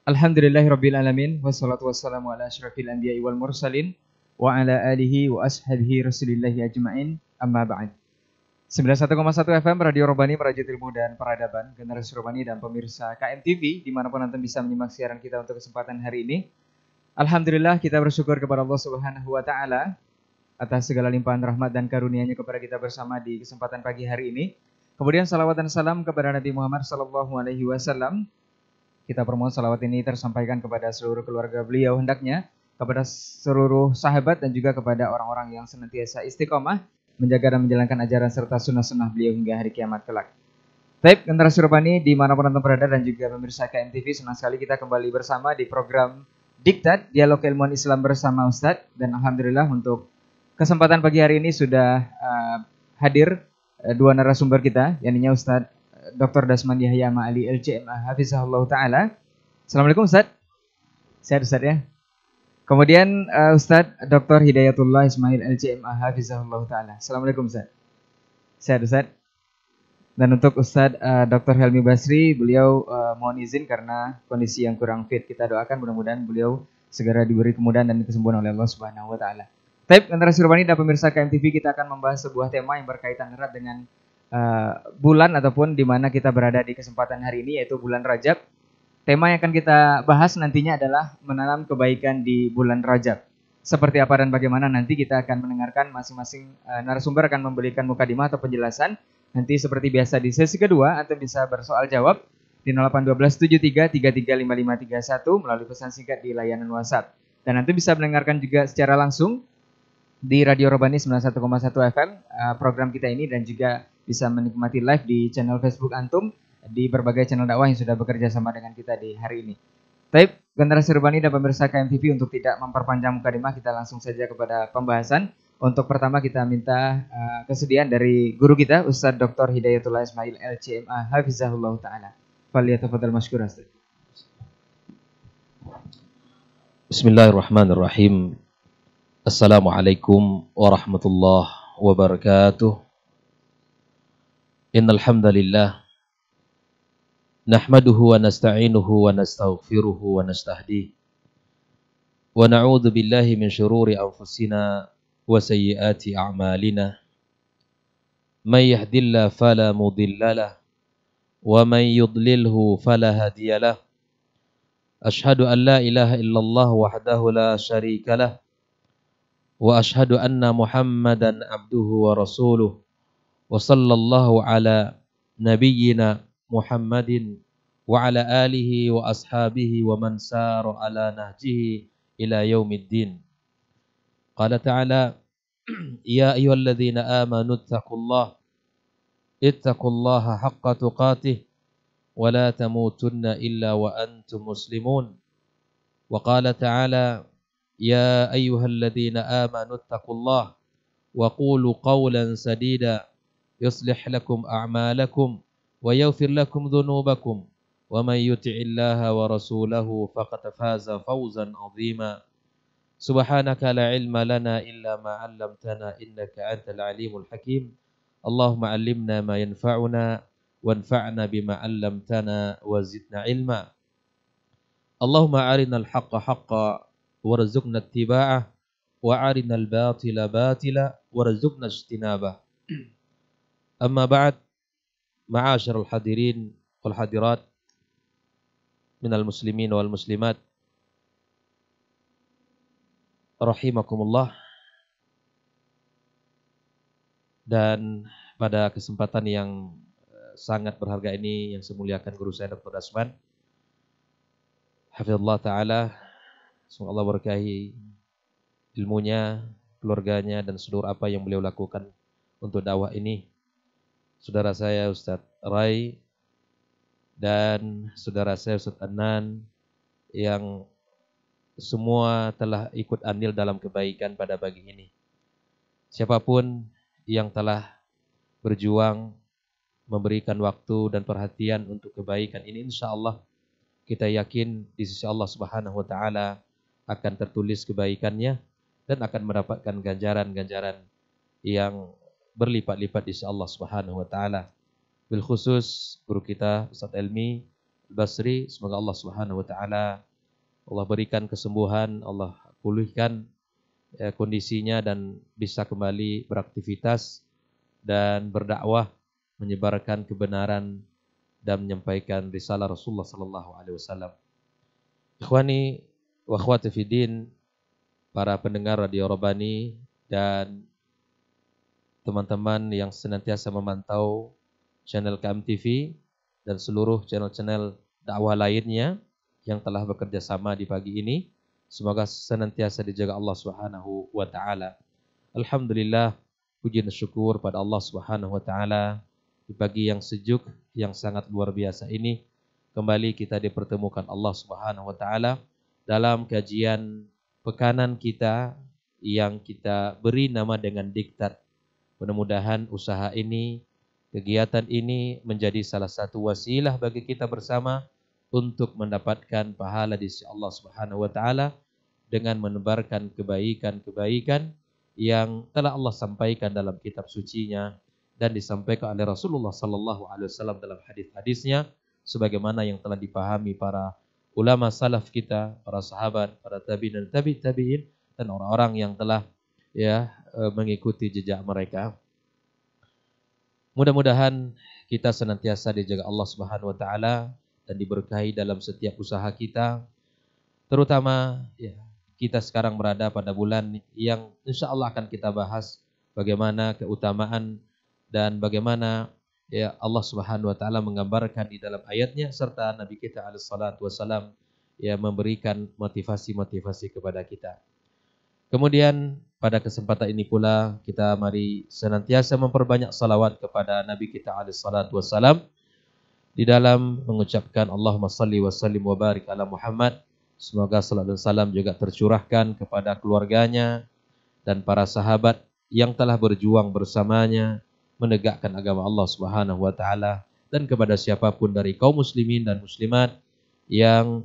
Alhamdulillahirabbil alamin wassalatu wassalamu ala asyrafil anbiya'i wal mursalin wa ala alihi wa ashabihi rasulillahi ajmain amma ba'd. 91,1 FM Radio Robani Merajut Ilmu dan Peradaban, Generasi Robani dan pemirsa KMTV dimanapun Anda bisa menyimak siaran kita untuk kesempatan hari ini. Alhamdulillah kita bersyukur kepada Allah Subhanahu wa taala atas segala limpahan rahmat dan karunia-Nya kepada kita bersama di kesempatan pagi hari ini. Kemudian salawat dan salam kepada Nabi Muhammad sallallahu alaihi wasallam. Kita permohon salawat ini tersampaikan kepada seluruh keluarga beliau hendaknya, kepada seluruh sahabat dan juga kepada orang-orang yang senantiasa istiqomah menjaga dan menjalankan ajaran serta sunnah-sunnah beliau hingga hari kiamat kelak. Baik, Generasi Robani dimanapun Anda berada dan juga pemirsa KMTV, senang sekali kita kembali bersama di program Diktat, Dialog Ilmuwan Islam bersama Ustadz. Dan Alhamdulillah untuk kesempatan pagi hari ini sudah hadir dua narasumber kita, yakni Ustadz Dr. Dasman Yahya Ma'ali LCMA Hafizahullah Ta'ala. Assalamualaikum Ustadz. Sehat Ustadz ya. Kemudian Ustadz Dr. Hidayatullah Ismail LCMA Hafizahullah Ta'ala. Assalamualaikum Ustadz. Sehat Ustadz. Dan untuk Ustadz Dr. Helmi Basri, beliau mohon izin karena kondisi yang kurang fit. Kita doakan mudah-mudahan beliau segera diberi kemudahan dan kesembuhan oleh Allah Subhanahu Wa Ta'ala. Baik, Generasi Robani dan pemirsa KMTV, kita akan membahas sebuah tema yang berkaitan erat dengan bulan ataupun di mana kita berada di kesempatan hari ini, yaitu bulan Rajab. Tema yang akan kita bahas nantinya adalah menanam kebaikan di bulan Rajab. Seperti apa dan bagaimana nanti kita akan mendengarkan masing-masing narasumber akan memberikan mukadimah atau penjelasan. Nanti seperti biasa di sesi kedua Anda bisa bersoal jawab di 081273335531 melalui pesan singkat di layanan WhatsApp. Dan nanti bisa mendengarkan juga secara langsung di Radio Robani 91,1 FM program kita ini, dan juga bisa menikmati live di channel Facebook Antum di berbagai channel dakwah yang sudah bekerja sama dengan kita di hari ini. Baik, Generasi Robani dan pemirsa KMTV, untuk tidak memperpanjang mukadimah, kita langsung saja kepada pembahasan. Untuk pertama kita minta kesediaan dari guru kita Ustadz Dr. Hidayatullah Ismail LCMA Hafizahullah Ta'ala. Faliyatafadhal mashkur Ustadz. Bismillahirrahmanirrahim. Assalamualaikum warahmatullahi wabarakatuh. Innal hamdalillah nahmaduhu wa nasta'inuhu wa nastaghfiruhu wa nastahdihi wa na'udzu billahi min shururi anfusina wa sayyiati a'malina. May yahdihillahu fala mudilla lahu wa may yudlilhu fala hadiya lahu. Ashhadu an la ilaha illallah wahdahu la syarika lahu wa ashhadu anna Muhammadan abduhu wa rasuluh. Wa sallallahu ala nabiyyina Muhammadin wa ala alihi wa ashabihi wa man sara ala nahjihi ila yaumiddin. Qala ta'ala ya ayyuhalladzina amanu ittaqullaha haqqa tuqatih wa la tamutunna illa wa antum muslimun. Wa qala ta'ala ya ayyuhalladzina amanu ittaqullaha wa qulu qawlan sadida yuslih lakum a'malakum wa yaghfir lakum dhunubakum wa may yuti'illaha wa rasulahu faqad faza fawzan 'azima. Subhanaka la ilma lana illa ma 'allamtana innaka antal alimul hakim. Allahumma 'allimna ma yanfa'una wanfa'na bima 'allamtana wa zidna ilma. Allahumma arinal haqqa haqqan warzuqna ittiba'ah wa arinal batila batila warzuqna ijtinabah. Amma ba'd, ma'asyiral hadirin wal hadirat minal muslimin wal muslimat rahimakumullah. Dan pada kesempatan yang sangat berharga ini yang saya muliakan guru saya Dr. Dasman hafizallahu taala, semoga Allah berkahi ilmunya, keluarganya dan seluruh apa yang beliau lakukan untuk dakwah ini. Saudara saya Ustadz Rai dan saudara saya Ustadz Anan yang semua telah ikut andil dalam kebaikan pada pagi ini. Siapapun yang telah berjuang memberikan waktu dan perhatian untuk kebaikan ini, insya Allah kita yakin di sisi Allah Subhanahu Wa Taala akan tertulis kebaikannya dan akan mendapatkan ganjaran-ganjaran yang berlipat-lipat insya Allah Subhanahu Wa Taala. Bil khusus guru kita Ustadz Elmi Al-Basri. Semoga Allah Subhanahu wa taala Allah berikan kesembuhan, Allah pulihkan kondisinya dan bisa kembali beraktivitas dan berdakwah, menyebarkan kebenaran dan menyampaikan risalah Rasulullah sallallahu alaihi wasallam. Ikhwani wa akhwati fiddin, para pendengar Radio Rabbani dan teman-teman yang senantiasa memantau channel KMTV dan seluruh channel-channel dakwah lainnya yang telah bekerja sama di pagi ini, semoga senantiasa dijaga Allah Subhanahu wa taala. Alhamdulillah, puji dan syukur pada Allah Subhanahu wa taala di pagi yang sejuk yang sangat luar biasa ini kembali kita dipertemukan Allah Subhanahu wa taala dalam kajian pekanan kita yang kita beri nama dengan diktat. Mudah-mudahan usaha ini, kegiatan ini menjadi salah satu wasilah bagi kita bersama untuk mendapatkan pahala di sisi Allah Subhanahu wa taala dengan menebarkan kebaikan-kebaikan yang telah Allah sampaikan dalam kitab sucinya dan disampaikan oleh Rasulullah sallallahu alaihi wasallam dalam hadis-hadisnya sebagaimana yang telah dipahami para ulama salaf kita, para sahabat, para tabi'in dan tabi'in dan orang-orang yang telah mengikuti jejak mereka. Mudah-mudahan kita senantiasa dijaga Allah Subhanahu wa taala dan diberkahi dalam setiap usaha kita. Terutama kita sekarang berada pada bulan yang insya Allah akan kita bahas bagaimana keutamaan dan bagaimana Allah Subhanahu wa taala menggambarkan di dalam ayatnya serta Nabi kita alaihi salatu wasallam memberikan motivasi-motivasi kepada kita. Kemudian pada kesempatan ini pula kita mari senantiasa memperbanyak salawat kepada Nabi kita alaihi salatu wasallam di dalam mengucapkan Allahumma salli wa sallim wa barik ala Muhammad. Semoga salat dan salam juga tercurahkan kepada keluarganya dan para sahabat yang telah berjuang bersamanya menegakkan agama Allah Subhanahu wa taala dan kepada siapapun dari kaum muslimin dan muslimat yang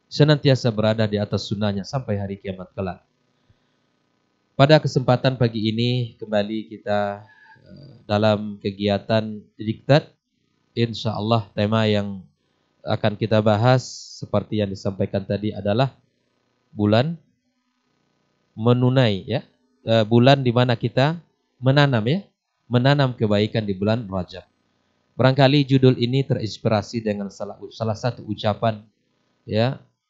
senantiasa berada di atas sunnahnya sampai hari kiamat kelak. Pada kesempatan pagi ini kembali kita dalam kegiatan diktat. InsyaAllah tema yang akan kita bahas seperti yang disampaikan tadi adalah bulan menunai bulan di mana kita menanam kebaikan di bulan Rajab. Barangkali judul ini terinspirasi dengan salah satu ucapan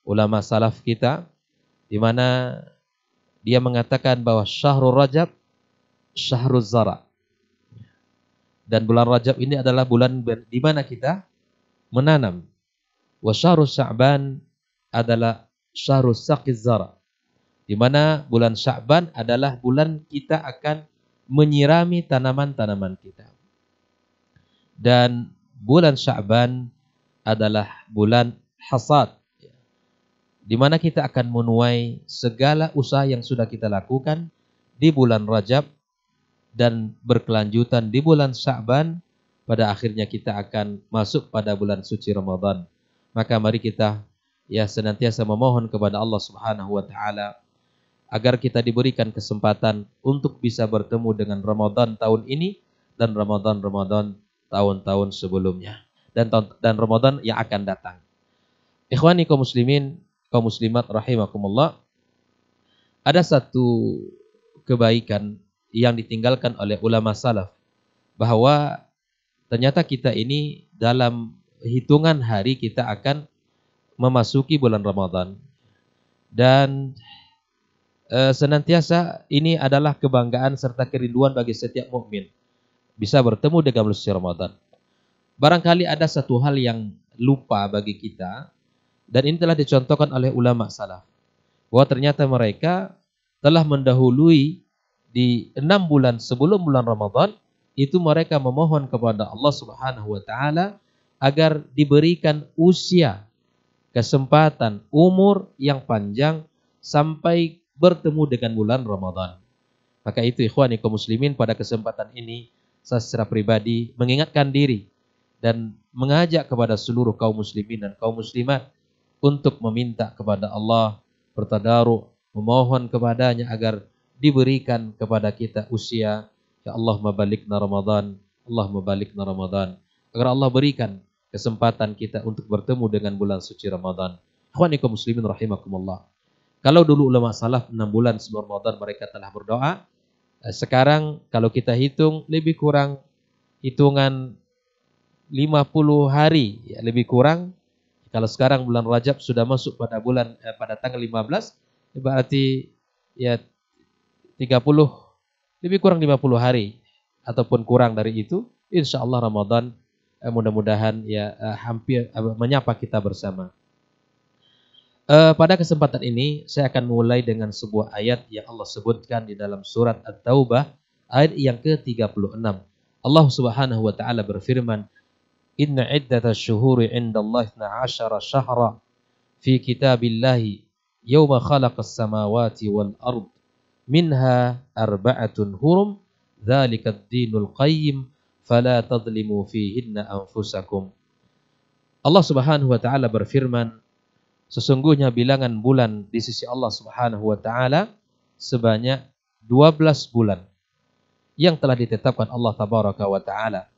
ulama salaf kita di mana dia mengatakan bahwa syahrul Rajab syahrul zara. Dan bulan Rajab ini adalah bulan di mana kita menanam. Wa syahrul Sya'ban adalah syahrul saqiz zara. Di mana bulan Sya'ban adalah bulan kita akan menyirami tanaman-tanaman kita. Dan bulan Sya'ban adalah bulan hasad. Di mana kita akan menuai segala usaha yang sudah kita lakukan di bulan Rajab dan berkelanjutan di bulan Sya'ban, pada akhirnya kita akan masuk pada bulan suci Ramadan. Maka mari kita senantiasa memohon kepada Allah Subhanahu wa taala agar kita diberikan kesempatan untuk bisa bertemu dengan Ramadan tahun ini dan Ramadan tahun-tahun sebelumnya dan Ramadan yang akan datang. Ikhwani kaum muslimin, kaum muslimat rahimakumullah. Ada satu kebaikan yang ditinggalkan oleh ulama salaf bahwa ternyata kita ini dalam hitungan hari kita akan memasuki bulan Ramadan dan senantiasa ini adalah kebanggaan serta kerinduan bagi setiap mukmin bisa bertemu dengan bulan suci Ramadan. Barangkali ada satu hal yang lupa bagi kita dan ini telah dicontohkan oleh ulama salaf bahwa ternyata mereka telah mendahului di 6 bulan sebelum bulan Ramadan itu mereka memohon kepada Allah Subhanahu wa taala agar diberikan usia, kesempatan, umur yang panjang sampai bertemu dengan bulan Ramadan. Maka itu ikhwani kaum muslimin, pada kesempatan ini saya secara pribadi mengingatkan diri dan mengajak kepada seluruh kaum muslimin dan kaum muslimat untuk meminta kepada Allah, bertadaruk, memohon kepadanya agar diberikan kepada kita usia, ya Allah mabalikna Ramadan, Allah mabalikna Ramadan, agar Allah berikan kesempatan kita untuk bertemu dengan bulan suci Ramadan. Ikhwanikum muslimin rahimakumullah. Kalau dulu ulama salaf 6 bulan sebelum Ramadan mereka telah berdoa, sekarang kalau kita hitung lebih kurang hitungan 50 hari, ya, lebih kurang. Kalau sekarang bulan Rajab sudah masuk pada pada tanggal 15, berarti ya 30, lebih kurang 50 hari ataupun kurang dari itu, insyaallah Ramadan mudah-mudahan ya hampir menyapa kita bersama. Pada kesempatan ini saya akan mulai dengan sebuah ayat yang Allah sebutkan di dalam surat At-Taubah ayat yang ke-36. Allah Subhanahu wa taala berfirman, "Inna iddatash syuhuri 'indallahi 12 syahra fi kitabillahi yauma khalaqas samawati wal ard minha arba'atun hurum dzalikad dinul qayyim fala tadhlimu fihinna anfusakum." Allah Subhanahu wa taala berfirman, sesungguhnya bilangan bulan di sisi Allah Subhanahu wa taala sebanyak 12 bulan yang telah ditetapkan Allah tabaraka wa taala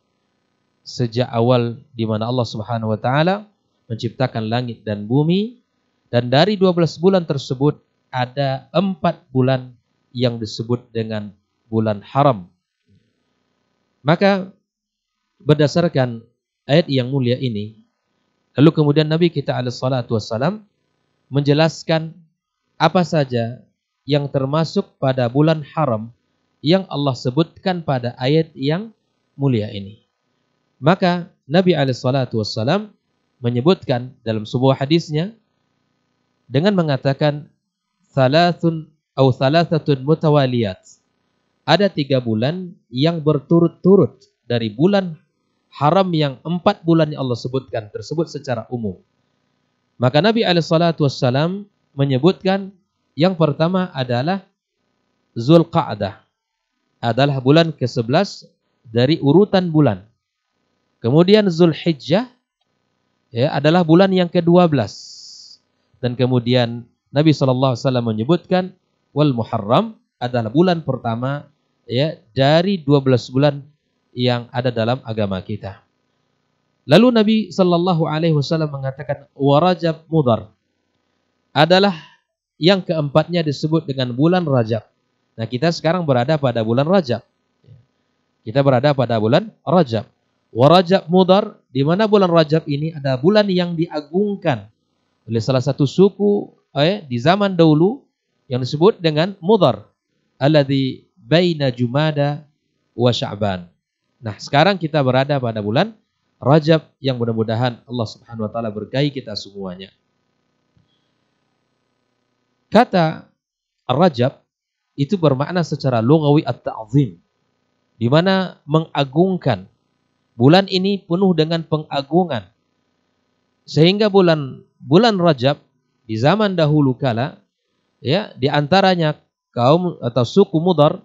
sejak awal di mana Allah Subhanahu wa taala menciptakan langit dan bumi, dan dari 12 bulan tersebut ada 4 bulan yang disebut dengan bulan haram. Maka berdasarkan ayat yang mulia ini, lalu kemudian Nabi kita alaihi salatu wassalam menjelaskan apa saja yang termasuk pada bulan haram yang Allah sebutkan pada ayat yang mulia ini. Maka Nabi alaihi salatu wassalam menyebutkan dalam sebuah hadisnya dengan mengatakan thalathatun mutawaliyat. Ada 3 bulan yang berturut-turut dari bulan haram yang 4 bulan yang Allah sebutkan tersebut secara umum. Maka Nabi alaihi salatu wassalam menyebutkan yang pertama adalah Zulqa'dah, adalah bulan ke-11 dari urutan bulan. Kemudian Zulhijjah ya, adalah bulan yang ke-12. Dan kemudian Nabi SAW menyebutkan wal Muharram adalah bulan pertama ya dari 12 bulan yang ada dalam agama kita. Lalu Nabi SAW mengatakan wa Rajab Mudhar adalah yang keempatnya disebut dengan bulan Rajab. Nah, kita sekarang berada pada bulan Rajab. Kita berada pada bulan Rajab. Wa Rajab Mudhar, di mana bulan Rajab ini ada bulan yang diagungkan oleh salah satu suku di zaman dahulu yang disebut dengan Mudhar, alladzi baina Jumada wa Sya'ban. Nah, sekarang kita berada pada bulan Rajab yang mudah-mudahan Allah Subhanahu wa taala berkahi kita semuanya. Kata Rajab itu bermakna secara lughawi at-ta'zim, di mana mengagungkan. Bulan ini penuh dengan pengagungan. Sehingga bulan Rajab di zaman dahulu kala ya, di antaranya kaum atau suku Mudhar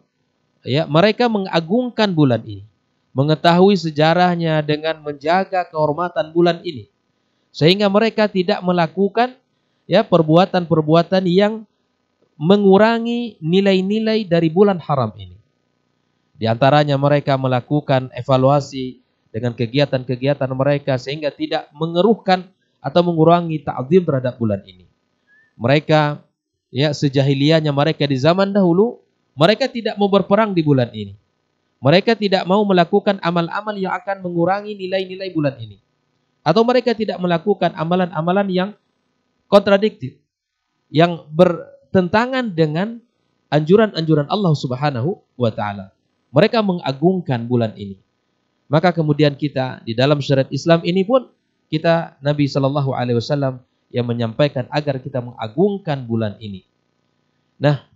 ya, mereka mengagungkan bulan ini, mengetahui sejarahnya dengan menjaga kehormatan bulan ini, sehingga mereka tidak melakukan ya perbuatan-perbuatan yang mengurangi nilai-nilai dari bulan haram ini. Di antaranya mereka melakukan evaluasi dengan kegiatan-kegiatan mereka sehingga tidak mengeruhkan atau mengurangi ta'zim terhadap bulan ini. Mereka ya sejahiliyahnya mereka di zaman dahulu, mereka tidak mau berperang di bulan ini. Mereka tidak mau melakukan amal-amal yang akan mengurangi nilai-nilai bulan ini. Atau mereka tidak melakukan amalan-amalan yang kontradiktif, yang bertentangan dengan anjuran-anjuran Allah Subhanahu wa taala. Mereka mengagungkan bulan ini. Maka kemudian kita di dalam syariat Islam ini pun kita Nabi sallallahu alaihi wasallam yang menyampaikan agar kita mengagungkan bulan ini. Nah,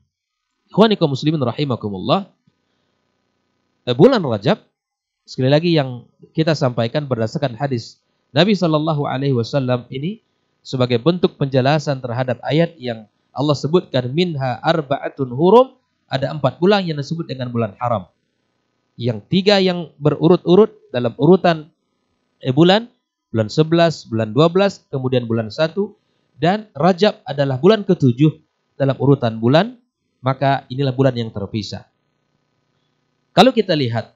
ikhwanikum muslimin rahimakumullah, bulan Rajab sekali lagi yang kita sampaikan berdasarkan hadis Nabi sallallahu alaihi wasallam ini sebagai bentuk penjelasan terhadap ayat yang Allah sebutkan minha arba'atun hurum, ada 4 bulan yang disebut dengan bulan haram. Yang 3 yang berurut-urut dalam urutan bulan 11, bulan 12, kemudian bulan 1, dan Rajab adalah bulan ke-7 dalam urutan bulan, maka inilah bulan yang terpisah. Kalau kita lihat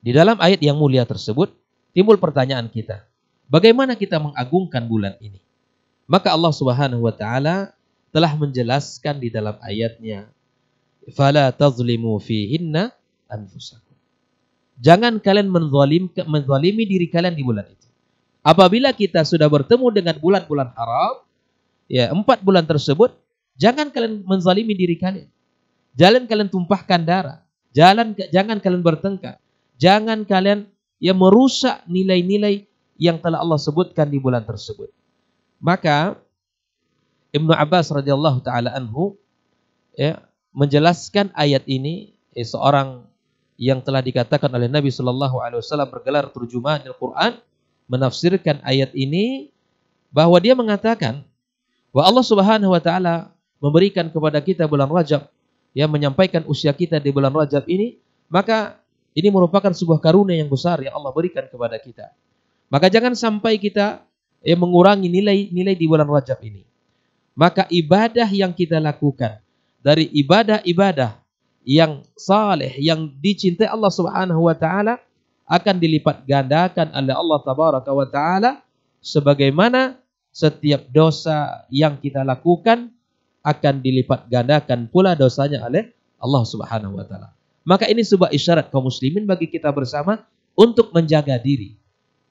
di dalam ayat yang mulia tersebut, timbul pertanyaan kita, bagaimana kita mengagungkan bulan ini? Maka Allah Subhanahu wa taala telah menjelaskan di dalam ayatnya, "Fala tazlimu fihinna anfusakum." Jangan kalian menzalimi diri kalian di bulan itu. Apabila kita sudah bertemu dengan bulan-bulan haram, ya 4 bulan tersebut, jangan kalian menzalimi diri kalian. Jangan kalian tumpahkan darah. Jangan kalian bertengkar. Jangan kalian merusak nilai-nilai yang telah Allah sebutkan di bulan tersebut. Maka Ibnu Abbas radhiyallahu taala anhu menjelaskan ayat ini, seorang yang telah dikatakan oleh Nabi sallallahu alaihi wasallam bergelar terjemahanil Quran, menafsirkan ayat ini bahwa dia mengatakan bahwa Allah Subhanahu wa taala memberikan kepada kita bulan Rajab, menyampaikan usia kita di bulan Rajab ini, maka ini merupakan sebuah karunia yang besar yang Allah berikan kepada kita. Maka jangan sampai kita mengurangi nilai-nilai di bulan Rajab ini. Maka ibadah yang kita lakukan dari ibadah-ibadah yang saleh, yang dicintai Allah Subhanahu wa taala, akan dilipat gandakan oleh Allah Tabaraka wa taala, sebagaimana setiap dosa yang kita lakukan akan dilipat gandakan pula dosanya oleh Allah Subhanahu wa taala. Maka ini sebuah isyarat kaum muslimin bagi kita bersama untuk menjaga diri,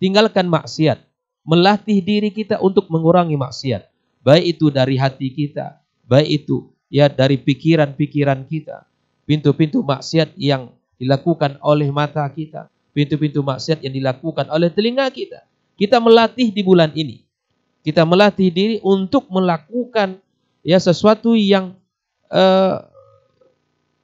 tinggalkan maksiat, melatih diri kita untuk mengurangi maksiat, baik itu dari hati kita, baik itu dari pikiran-pikiran kita. Pintu-pintu maksiat yang dilakukan oleh mata kita, pintu-pintu maksiat yang dilakukan oleh telinga kita. Kita melatih di bulan ini. Kita melatih diri untuk melakukan sesuatu yang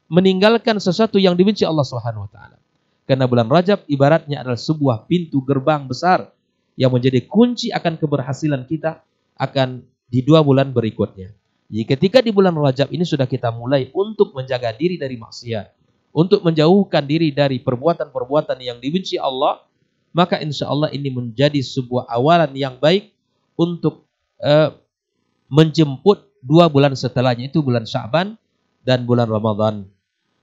meninggalkan sesuatu yang dibenci Allah Subhanahu wa taala. Karena bulan Rajab ibaratnya adalah sebuah pintu gerbang besar yang menjadi kunci akan keberhasilan kita akan di 2 bulan berikutnya. Jadi ketika di bulan Rajab ini sudah kita mulai untuk menjaga diri dari maksiat, untuk menjauhkan diri dari perbuatan-perbuatan yang dibenci Allah, maka insya Allah ini menjadi sebuah awalan yang baik untuk menjemput 2 bulan setelahnya, itu bulan Sya'ban dan bulan Ramadan.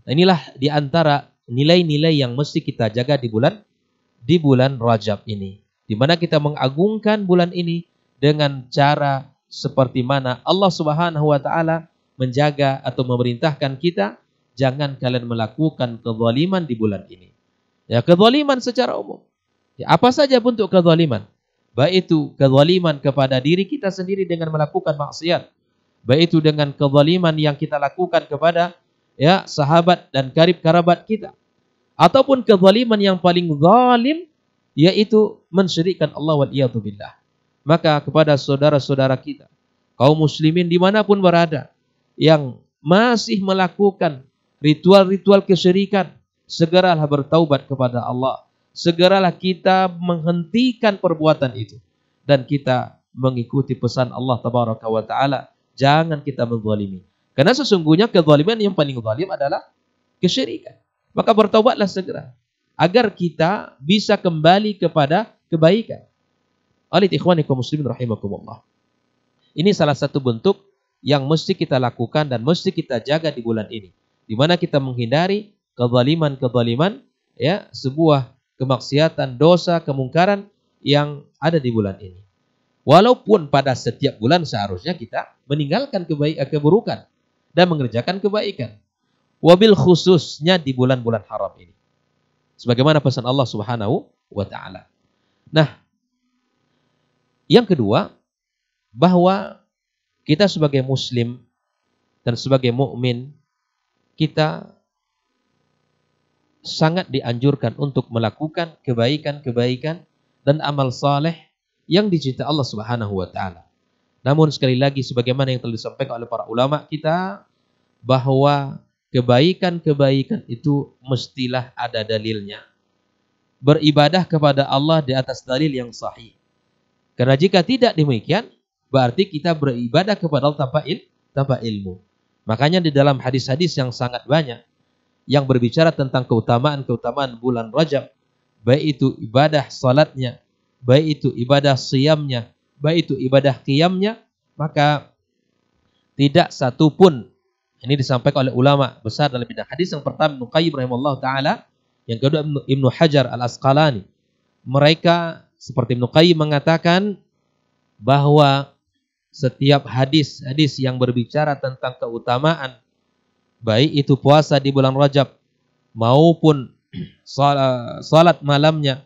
Nah, inilah di antara nilai-nilai yang mesti kita jaga di bulan Rajab ini, di mana kita mengagungkan bulan ini dengan cara seperti mana Allah Subhanahu wa taala menjaga atau memerintahkan kita, jangan kalian melakukan kezaliman di bulan ini. Kezaliman secara umum. Apa saja bentuk kezaliman? Baik itu kezaliman kepada diri kita sendiri dengan melakukan maksiat, baik itu dengan kezaliman yang kita lakukan kepada sahabat dan karib kerabat kita, ataupun kezaliman yang paling zalim, yaitu mensyirikkan Allah wal iyadu billah. Maka kepada saudara-saudara kita, kaum muslimin dimanapun berada, yang masih melakukan ritual-ritual kesyirikan, segeralah bertaubat kepada Allah. Segeralah kita menghentikan perbuatan itu. Dan kita mengikuti pesan Allah Tabaraka wa ta'ala. Jangan kita menzalimi. Karena sesungguhnya kezaliman yang paling zalim adalah kesyirikan. Maka bertaubatlah segera, agar kita bisa kembali kepada kebaikan. Oleh ikhwani kaum muslimin rahimakumullah. Ini salah satu bentuk yang mesti kita lakukan dan mesti kita jaga di bulan ini, di mana kita menghindari kezaliman-kezaliman, sebuah kemaksiatan, dosa, kemungkaran yang ada di bulan ini. Walaupun pada setiap bulan seharusnya kita meninggalkan keburukan dan mengerjakan kebaikan. Wabil khususnya di bulan-bulan haram ini. Sebagaimana pesan Allah Subhanahu wa taala. Nah, yang kedua, bahwa kita sebagai muslim dan sebagai mukmin, kita sangat dianjurkan untuk melakukan kebaikan-kebaikan dan amal saleh yang dicintai Allah Subhanahu wa taala. Namun sekali lagi sebagaimana yang telah disampaikan oleh para ulama kita, bahwa kebaikan-kebaikan itu mestilah ada dalilnya. Beribadah kepada Allah di atas dalil yang sahih. Karena jika tidak demikian, berarti kita beribadah kepada Allah tanpa ilmu. Makanya di dalam hadis-hadis yang sangat banyak yang berbicara tentang keutamaan-keutamaan bulan Rajab, baik itu ibadah salatnya, baik itu ibadah siyamnya, baik itu ibadah qiyamnya, maka tidak satu pun, ini disampaikan oleh ulama besar dalam bidang hadis. Yang pertama Ibnu Qayyim rahimahullah taala, yang kedua Ibnu Hajar al-Asqalani, mereka seperti Ibnu Qayyim mengatakan bahwa setiap hadis-hadis yang berbicara tentang keutamaan, baik itu puasa di bulan Rajab maupun salat malamnya,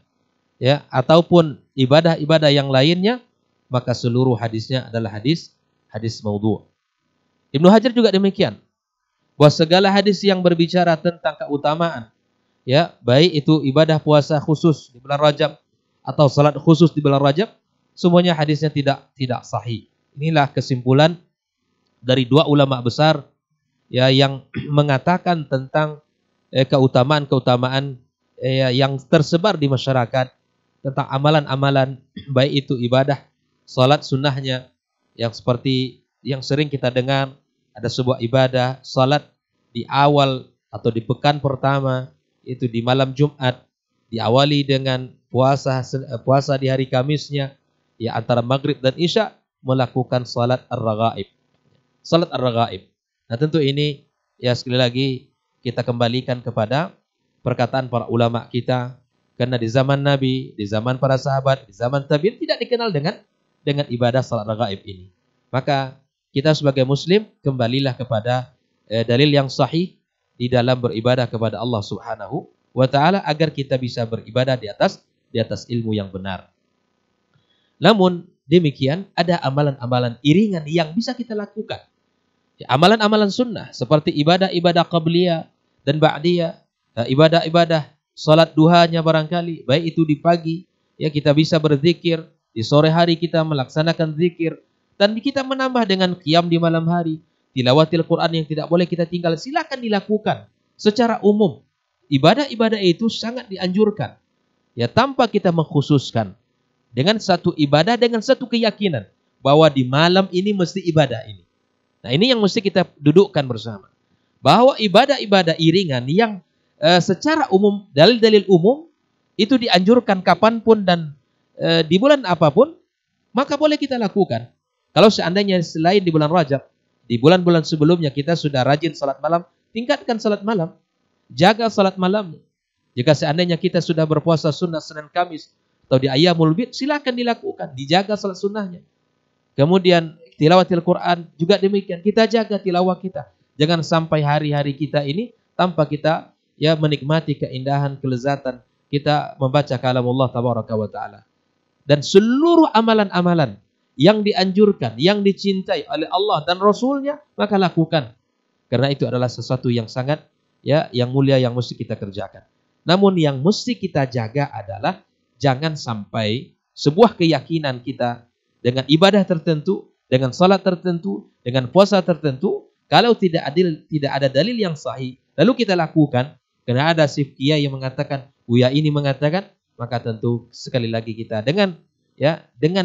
ya, ataupun ibadah-ibadah yang lainnya, maka seluruh hadisnya adalah hadis maudhu'. Ibnu Hajar juga demikian, bahwa segala hadis yang berbicara tentang keutamaan, ya, baik itu ibadah puasa khusus di bulan Rajab atau salat khusus di bulan Rajab, semuanya hadisnya tidak sahih. Inilah kesimpulan dari dua ulama besar, ya, yang mengatakan tentang keutamaan-keutamaan yang tersebar di masyarakat tentang amalan-amalan, baik itu ibadah salat sunnahnya yang seperti yang sering kita dengar, ada sebuah ibadah salat di awal atau di pekan pertama, itu di malam Jumat, diawali dengan puasa di hari Kamisnya, ya, antara maghrib dan isya melakukan salat ar-raghaib. Salat ar-raghaib. Nah, tentu ini, ya, sekali lagi kita kembalikan kepada perkataan para ulama kita, karena di zaman Nabi, di zaman para sahabat, di zaman tabi'in tidak dikenal dengan ibadah salat raghaib ini. Maka kita sebagai muslim kembalilah kepada dalil yang sahih di dalam beribadah kepada Allah Subhanahu wa taala agar kita bisa beribadah di atas ilmu yang benar. Namun demikian ada amalan-amalan iringan yang bisa kita lakukan. Ya, amalan-amalan sunnah seperti ibadah-ibadah qabliyah dan ba'diyah, ibadah-ibadah salat duhanya barangkali, baik itu di pagi, ya, kita bisa berzikir, di sore hari kita melaksanakan zikir, dan kita menambah dengan qiyam di malam hari, tilawatil Quran yang tidak boleh kita tinggal, silakan dilakukan secara umum. Ibadah-ibadah itu sangat dianjurkan, ya, tanpa kita mengkhususkan dengan satu ibadah, dengan satu keyakinan bahwa di malam ini mesti ibadah ini. Nah, ini yang mesti kita dudukkan bersama, bahwa ibadah-ibadah iringan yang secara umum, dalil-dalil umum itu dianjurkan kapanpun dan di bulan apapun, maka boleh kita lakukan. Kalau seandainya selain di bulan Rajab, di bulan-bulan sebelumnya kita sudah rajin salat malam, tingkatkan salat malam, jaga salat malam. Jika seandainya kita sudah berpuasa sunnah Senin Kamis atau di Ayyamul Bid, silakan dilakukan, dijaga salat sunnahnya. Kemudian tilawatil Quran juga demikian, kita jaga tilawah kita. Jangan sampai hari-hari kita ini tanpa kita, ya, menikmati keindahan, kelezatan kita membaca kalamullah tabaraka wa taala. Dan seluruh amalan-amalan yang dianjurkan, yang dicintai oleh Allah dan Rasulnya, maka lakukan. Karena itu adalah sesuatu yang sangat, ya, yang mulia yang mesti kita kerjakan. Namun yang mesti kita jaga adalah jangan sampai sebuah keyakinan kita dengan ibadah tertentu, dengan salat tertentu, dengan puasa tertentu, kalau tidak ada dalil yang sahih, lalu kita lakukan, karena ada si kiai yang mengatakan, buya ini mengatakan, maka tentu sekali lagi kita dengan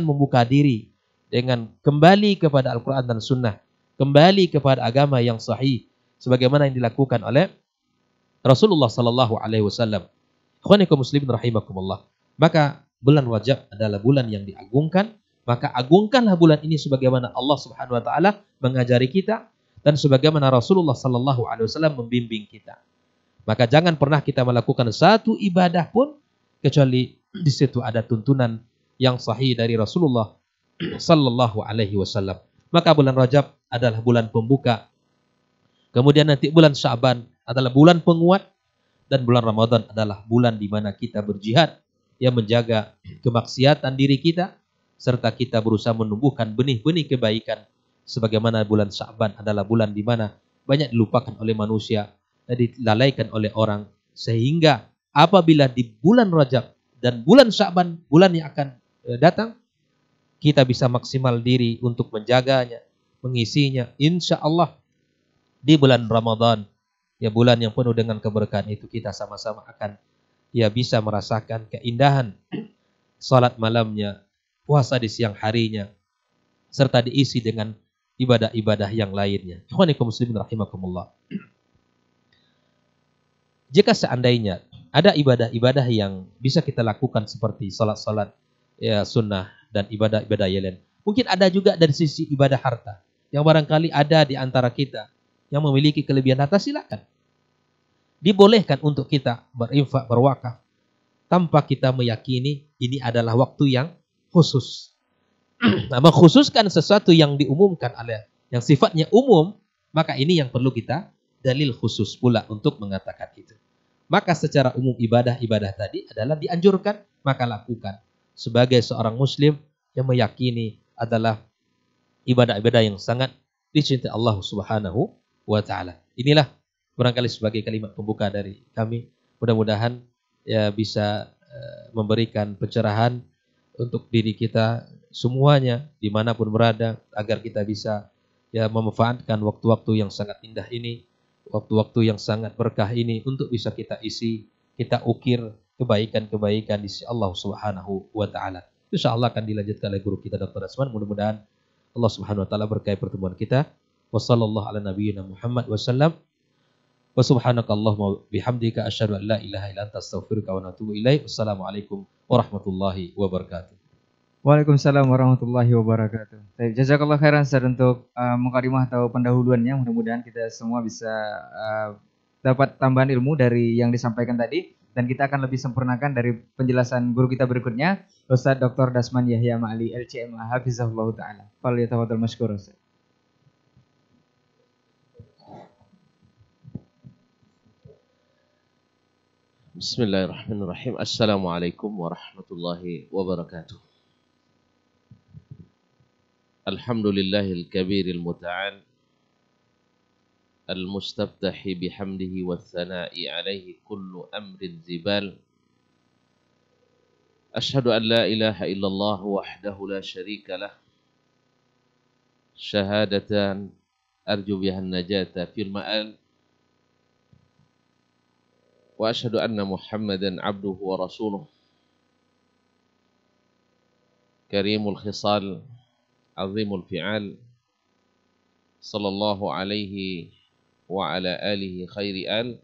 membuka diri, dengan kembali kepada Al-Quran dan Sunnah, kembali kepada agama yang sahih, sebagaimana yang dilakukan oleh Rasulullah Sallallahu Alaihi Wasallam. Ikhwanikum muslimin rahimakumullah. Maka bulan Rajab adalah bulan yang diagungkan, maka agungkanlah bulan ini sebagaimana Allah Subhanahu Wa Taala mengajari kita dan sebagaimana Rasulullah Sallallahu Alaihi Wasallam membimbing kita. Maka jangan pernah kita melakukan satu ibadah pun kecuali di situ ada tuntunan yang sahih dari Rasulullah Sallallahu Alaihi Wasallam. Maka bulan Rajab adalah bulan pembuka. Kemudian nanti bulan Sya'ban adalah bulan penguat, dan bulan Ramadan adalah bulan di mana kita berjihad, yang menjaga kemaksiatan diri kita, serta kita berusaha menumbuhkan benih-benih kebaikan. Sebagaimana bulan Sya'ban adalah bulan di mana banyak dilupakan oleh manusia dan dilalaikan oleh orang, sehingga apabila di bulan Rajab dan bulan Sya'ban, bulan yang akan datang, kita bisa maksimal diri untuk menjaganya, mengisinya. Insya Allah di bulan Ramadan, ya, bulan yang penuh dengan keberkahan itu, kita sama-sama akan, ya, bisa merasakan keindahan salat malamnya, puasa di siang harinya, serta diisi dengan ibadah-ibadah yang lainnya. Ikhwanikum muslimin rahimakumullah. Jika seandainya ada ibadah-ibadah yang bisa kita lakukan seperti salat-salat, ya, sunnah dan ibadah-ibadah yang lain, mungkin ada juga dari sisi ibadah harta yang barangkali ada di antara kita yang memiliki kelebihan harta, silakan. Dibolehkan untuk kita berinfak, berwakaf. tanpa kita meyakini ini adalah waktu yang khusus. Nah, mengkhususkan sesuatu yang diumumkan oleh yang sifatnya umum, maka ini yang perlu kita dalil khusus pula untuk mengatakan itu. Maka secara umum ibadah-ibadah tadi adalah dianjurkan, maka lakukan. Sebagai seorang muslim yang meyakini adalah ibadah-ibadah yang sangat dicintai Allah Subhanahu wa taala. Inilah barangkali sebagai kalimat pembuka dari kami. Mudah-mudahan ya bisa memberikan pencerahan untuk diri kita semuanya dimanapun berada, agar kita bisa ya memanfaatkan waktu-waktu yang sangat indah ini, waktu-waktu yang sangat berkah ini untuk bisa kita isi, kita ukir kebaikan-kebaikan di sisi Allah Subhanahu wa taala. Insyaallah akan dilanjutkan oleh guru kita Dr. Asman. Mudah-mudahan Allah Subhanahu wa taala berkahi pertemuan kita. Wassallallahu ala nabiyyina Muhammad wasallam. Wa subhanakallahumma bihamdika asyhadu an la ilaha illa anta astaghfiruka wa atubu ilaik. Wassalamualaikum warahmatullahi wabarakatuh. Waalaikumsalam warahmatullahi wabarakatuh. Baik, jazakallah khairan Ustaz untuk mukadimah atau pendahuluannya. Mudah-mudahan kita semua bisa dapat tambahan ilmu dari yang disampaikan tadi, dan kita akan lebih sempurnakan dari penjelasan guru kita berikutnya, Ustaz Dr. Dasman Yahya Ma'ali LCMA hafizahullah taala. Falyatafaddal mashkur Ustaz. Bismillahirrahmanirrahim. Assalamualaikum warahmatullahi wabarakatuh. Alhamdulillahil kabiril muta'al al-mustaftahi bihamdihi wa thana'i alaihi kullu amrin zibal. Ashhadu an la ilaha illallah wahdahu la syarika lah, syahadatan arju bihan najata fil ma'al. Wa ashhadu anna Muhammadan abduhu wa rasuluh, karimul khisal, azimul fi'al, sallallahu alaihi wa ala alihi khairi al,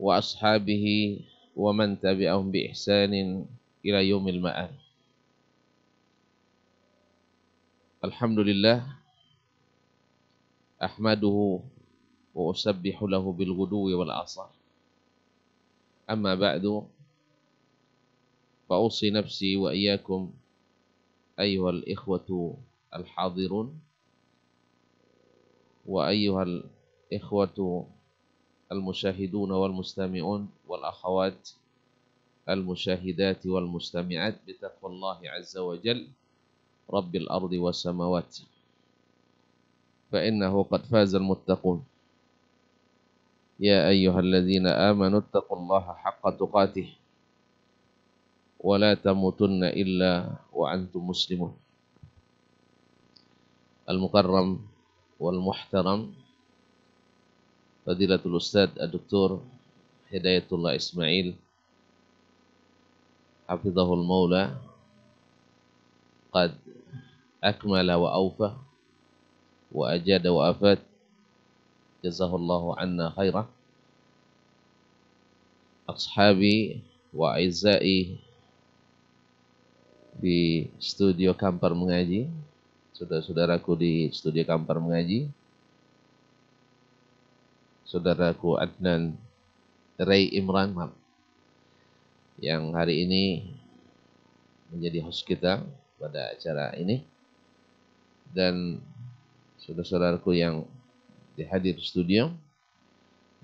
wa ashabihi wa man tabi'ahum bi ihsanin ila yaumil ma'al. Alhamdulillah, ahmaduhu wa usabbihu lahu bil ghuduwi wal asar. Amma ba'du, fa usi nafsi wa iyyakum ayyuhal ikhwatu al hadirun wa ayyuhal ikhwatu al musyahidun wal mustami'un wal akhawat al musyahidat wal mustami'at bi taqwallahi azza wa jal rabbil ardi was samawat, fa innahu qad fazal muttaqun. Ya ayyuhalladzina amanu taqullaha haqqa tuqatih wa la tamutunna illa wa antum muslimun. Al-mukarram wal muhtaram Fadilatul Ustaz Ad-Doktor Hidayatullah Ismail hafizahul maula, qad akmala wa awfa wa ajada wa afat, jazahullahu anna khairah. Ashabi wa aizai di studio Kampar Mengaji, saudara-saudaraku di studio Kampar Mengaji, saudaraku Adnan Ray Imran yang hari ini menjadi host kita pada acara ini, dan saudara-saudaraku yang dihadir studio,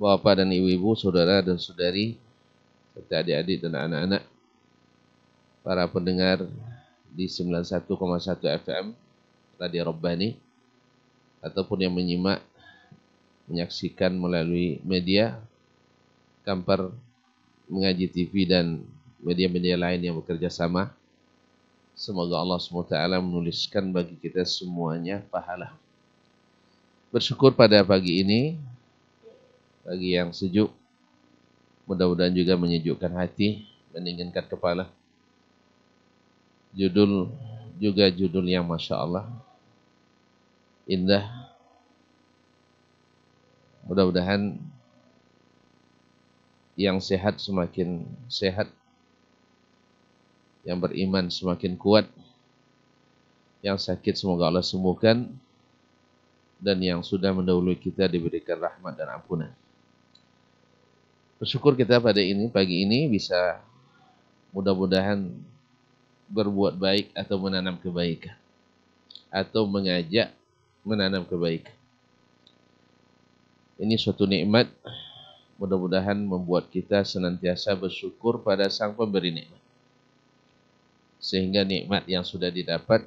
bapak dan ibu-ibu, saudara dan saudari, serta adik-adik dan anak-anak, para pendengar di 91,1 FM Radio Rabbani, ataupun yang menyaksikan melalui media Kampar Mengaji TV dan media-media lain yang bekerja sama. Semoga Allah SWT menuliskan bagi kita semuanya pahala. Bersyukur pada pagi ini, pagi yang sejuk, mudah-mudahan juga menyejukkan hati, mendinginkan kepala. Judul juga judul yang Masya Allah indah. Mudah-mudahan yang sehat semakin sehat, yang beriman semakin kuat, yang sakit semoga Allah sembuhkan, dan yang sudah mendahului kita diberikan rahmat dan ampunan. Bersyukur kita pada pagi ini bisa mudah-mudahan berbuat baik atau menanam kebaikan. Atau mengajak menanam kebaikan. Ini suatu nikmat, mudah-mudahan membuat kita senantiasa bersyukur pada Sang Pemberi nikmat. Sehingga nikmat yang sudah didapat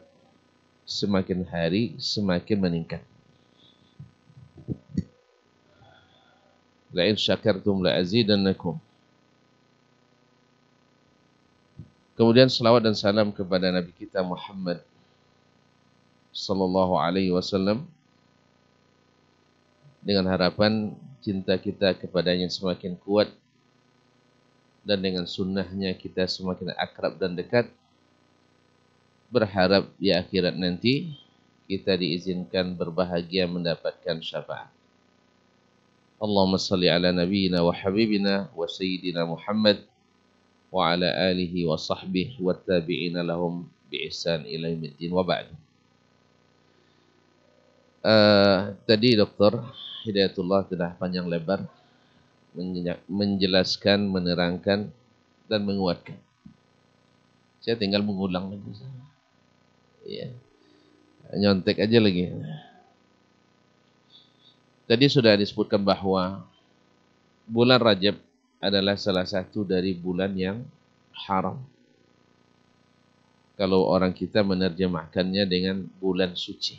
semakin hari semakin meningkat. La in syakartum la azidannakum. Kemudian selawat dan salam kepada Nabi kita Muhammad sallallahu alaihi wasallam, dengan harapan cinta kita kepadanya semakin kuat dan dengan sunnahnya kita semakin akrab dan dekat. Berharap di akhirat nanti kita diizinkan berbahagia mendapatkan syafaat. Allahumma salli ala nabiyyina wa habibina wa sayyidina Muhammad wa ala alihi wa sahbihi wa tabi'ina lahum bi ihsan ila yaumiddin wa ba'du. Tadi Dr. Hidayatullah telah panjang lebar menjelaskan, menerangkan dan menguatkan. Saya tinggal mengulang lagi. Ya. Nyontek aja lagi. Tadi sudah disebutkan bahwa bulan Rajab adalah salah satu dari bulan yang haram. Kalau orang kita menerjemahkannya dengan bulan suci.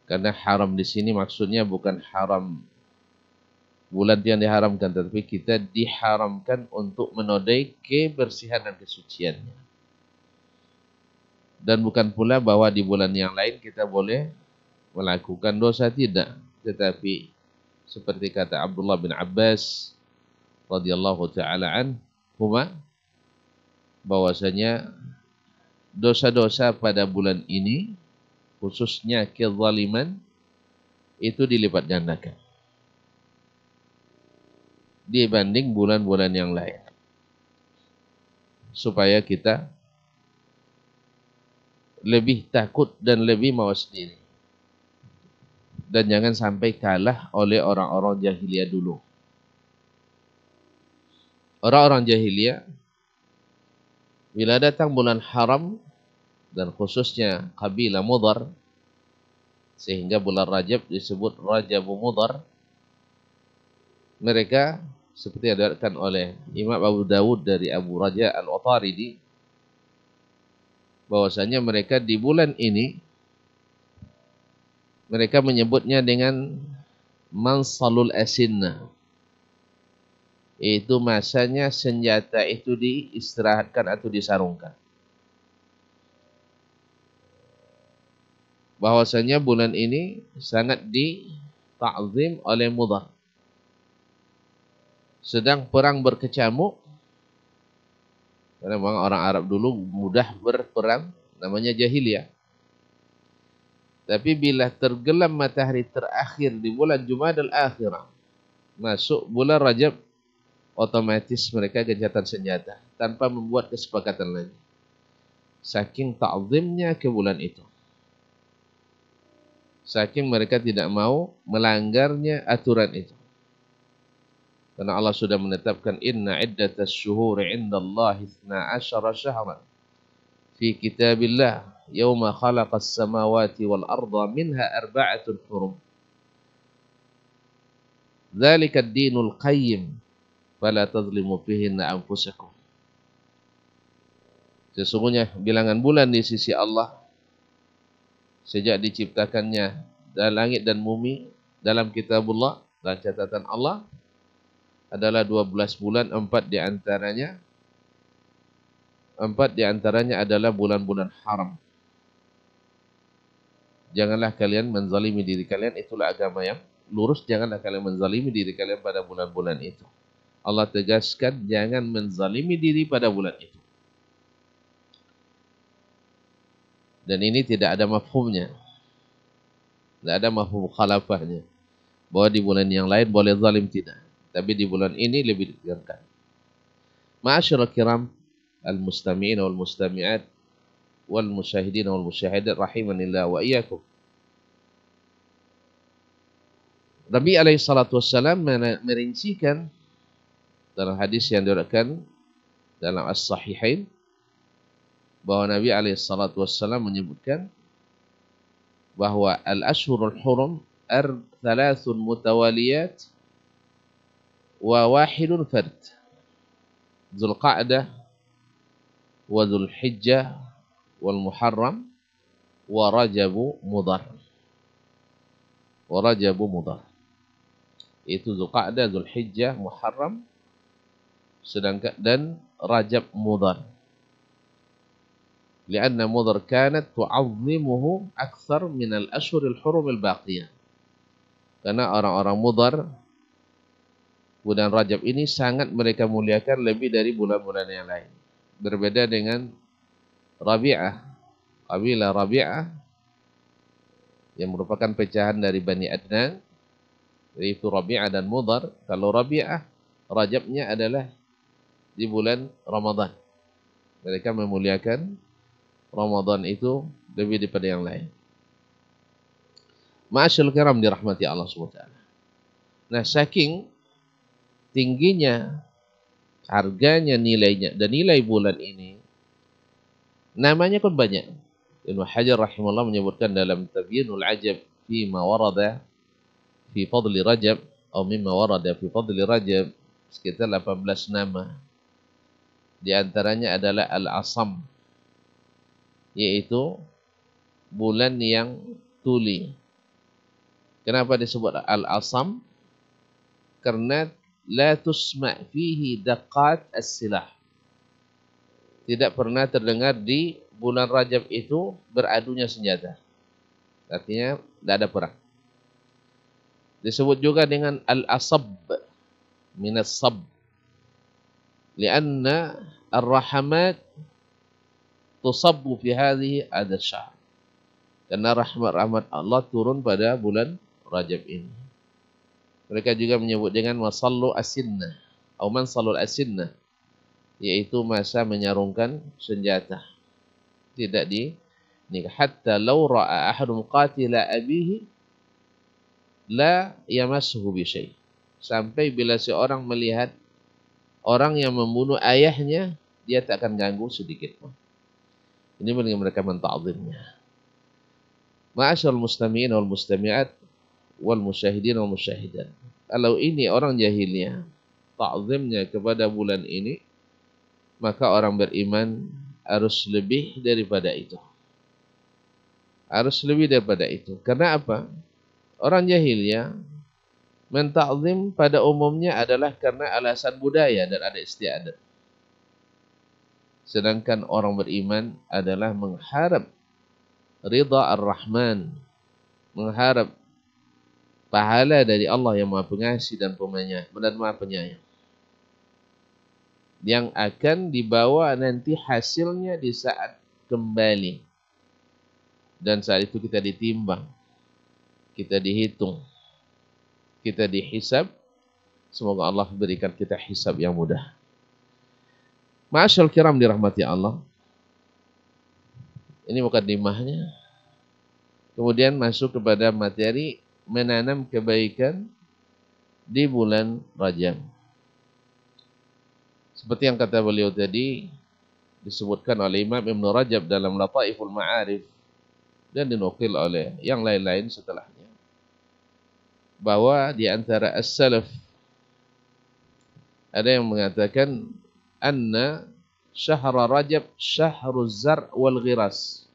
Karena haram di sini maksudnya bukan haram bulan yang diharamkan, tetapi kita diharamkan untuk menodai kebersihan dan kesuciannya. Dan bukan pula bahwa di bulan yang lain kita boleh melakukan dosa, tidak. Tetapi seperti kata Abdullah bin Abbas radhiyallahu ta'ala anhuma, bahwasanya dosa-dosa pada bulan ini, khususnya kezaliman, itu dilipat gandakan dibanding bulan-bulan yang lain. Supaya kita lebih takut dan lebih mawas diri. Dan jangan sampai kalah oleh orang-orang jahiliyah dulu. Orang-orang jahiliyah, bila datang bulan haram, dan khususnya kabilah Mudhar, sehingga bulan Rajab disebut Rajabu Mudhar, mereka seperti diriwayatkan oleh Imam Abu Dawud dari Abu Raja Al-Utaridi, bahwasanya mereka di bulan ini mereka menyebutnya dengan mansalul asinna, yaitu masanya senjata itu diistirahatkan atau disarungkan. Bahwasanya bulan ini sangat dita'zim oleh Mudhar. Sedang perang berkecamuk, karena memang orang Arab dulu mudah berperang, namanya jahiliyah. Tapi bila tergelam matahari terakhir di bulan Jumadal Akhirah, masuk bulan Rajab, otomatis mereka gencatan senjata tanpa membuat kesepakatan lagi. Saking ta'zimnya ke bulan itu. Saking mereka tidak mau melanggarnya aturan itu. Karena Allah sudah menetapkan inna iddatas syuhuri indallahi 12 syahran fi kitabillah yauma khalaqas samawati wal arda minha arba'atun hurum. Dzalika ad-dinul qayyim fala tadhlimu fihinna anfusakum. Sesungguhnya bilangan bulan di sisi Allah sejak diciptakannya dari langit dan bumi dalam kitabullah dan catatan Allah adalah 12 bulan, 4 di antaranya adalah bulan-bulan haram. Janganlah kalian menzalimi diri kalian, itulah agama yang lurus. Janganlah kalian menzalimi diri kalian pada bulan-bulan itu. Allah tegaskan jangan menzalimi diri pada bulan itu. Dan ini tidak ada mafhumnya. Tidak ada mafhum khalafahnya. Bahwa di bulan yang lain boleh zalim, tidak. Tapi di bulan ini lebih ditekankan. Ma'asyiral kiram al-mustami'in wal mustami'at wal musyahidin wal musyahidat rahimanillah wa iyyakum. Nabi SAW merincikan dalam hadis yang diriwayatkan dalam As-Sahihain bahwa Nabi SAW menyebutkan bahwa al-ashhurul hurum thalathun mutawaliyat wa wahidun fard. Dzulqa'dah wa Dzulhijjah wal Muharram wa Rajabu Mudhar. Wa Rajabu Mudhar. Itu Dzulqa'dah, Dzulhijjah, Muharram, sedangkan dan Rajab Mudhar. Lianna Mudhar kanat tu'azzimuhu akthar min al-ashhuril hurum al-baqiyah. Karena orang-orang Mudhar, bulan Rajab ini sangat mereka muliakan lebih dari bulan-bulan yang lain. Berbeda dengan Rabi'ah. Kabilah Rabi'ah yang merupakan pecahan dari Bani Adnan, yaitu Rabi'ah dan Mudhar. Kalau Rabi'ah, Rajabnya adalah di bulan Ramadan. Mereka memuliakan Ramadan itu lebih daripada yang lain. Ma'asyil kiram dirahmati Allah SWT. Nah, saking tingginya, harganya, nilainya, dan nilai bulan ini, namanya pun banyak. Ibnu Hajar rahimahullah menyebutkan dalam Tabyinul Ajab fima warada fi fadli Rajab atau mimma warada fi fadli Rajab, sekitar 18 nama. Di antaranya adalah Al-Asam, yaitu bulan yang tuli. Kenapa disebut Al-Asam? Karena la tusma' fihi daqat as-silah. Tidak pernah terdengar di bulan Rajab itu beradunya senjata. Artinya tidak ada perang. Disebut juga dengan Al-Asab, minas sab. Lianna ar-rahamat tusabbu fi hadhihi ad-syahr. Karena rahmat-rahmat Allah turun pada bulan Rajab ini. Mereka juga menyebut dengan masallu as-sinnah atau man sallul as-sinnah, yaitu masa menyarungkan senjata. Tidak di nikah. Hatta law ra'a ahadun qatila abihi la yamassuhu bi syai'. Sampai bila seorang melihat orang yang membunuh ayahnya, dia tak akan ganggu sedikit pun. Ini bagaimana mereka menta'zimnya. Ma'asyarul mustami'in wal mustami'at wal musyahidin wal musyahidat. Kalau ini orang jahilnya, ta'zimnya kepada bulan ini, maka orang beriman harus lebih daripada itu. Harus lebih daripada itu. Karena apa? Orang jahilnya menta'zim pada umumnya adalah karena alasan budaya dan ada istiadat. Sedangkan orang beriman adalah mengharap ridha ar-Rahman, mengharap pahala dari Allah yang Maha Pengasih dan Maha Penyayang, yang akan dibawa nanti hasilnya di saat kembali. Dan saat itu kita ditimbang, kita dihitung, kita dihisab. Semoga Allah berikan kita hisab yang mudah. Ma'asyal kiram dirahmati Allah. Ini mukadimahnya. Kemudian masuk kepada materi menanam kebaikan di bulan Rajab. Seperti yang kata beliau tadi, disebutkan oleh Imam Ibn Rajab dalam Lataiful Ma'arif dan dinukil oleh yang lain-lain setelahnya, bahwa di antara as-salaf ada yang mengatakan anna syahra Rajab syahruz zar' wal ghiras,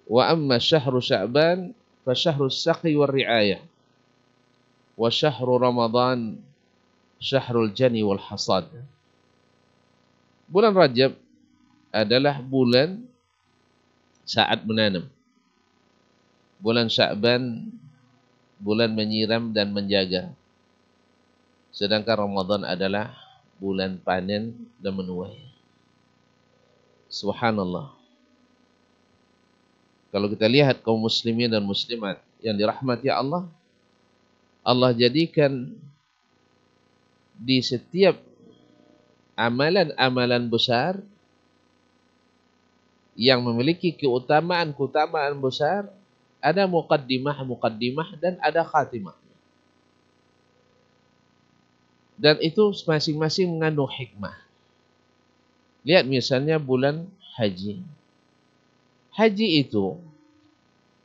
wa amma syahru Sya'ban fa syahrus saqi wal ri'ayah, wa syahru Ramadan syahrul jani wal hasad. Bulan Rajab adalah bulan saat menanam. Bulan Sya'ban bulan menyiram dan menjaga. Sedangkan Ramadan adalah bulan panen dan menuai. Subhanallah. Kalau kita lihat kaum muslimin dan muslimat yang dirahmati Allah, Allah jadikan di setiap amalan-amalan besar yang memiliki keutamaan besar ada muqaddimah dan ada khatimah. Dan itu masing-masing mengandung hikmah. Lihat misalnya bulan haji. Haji itu,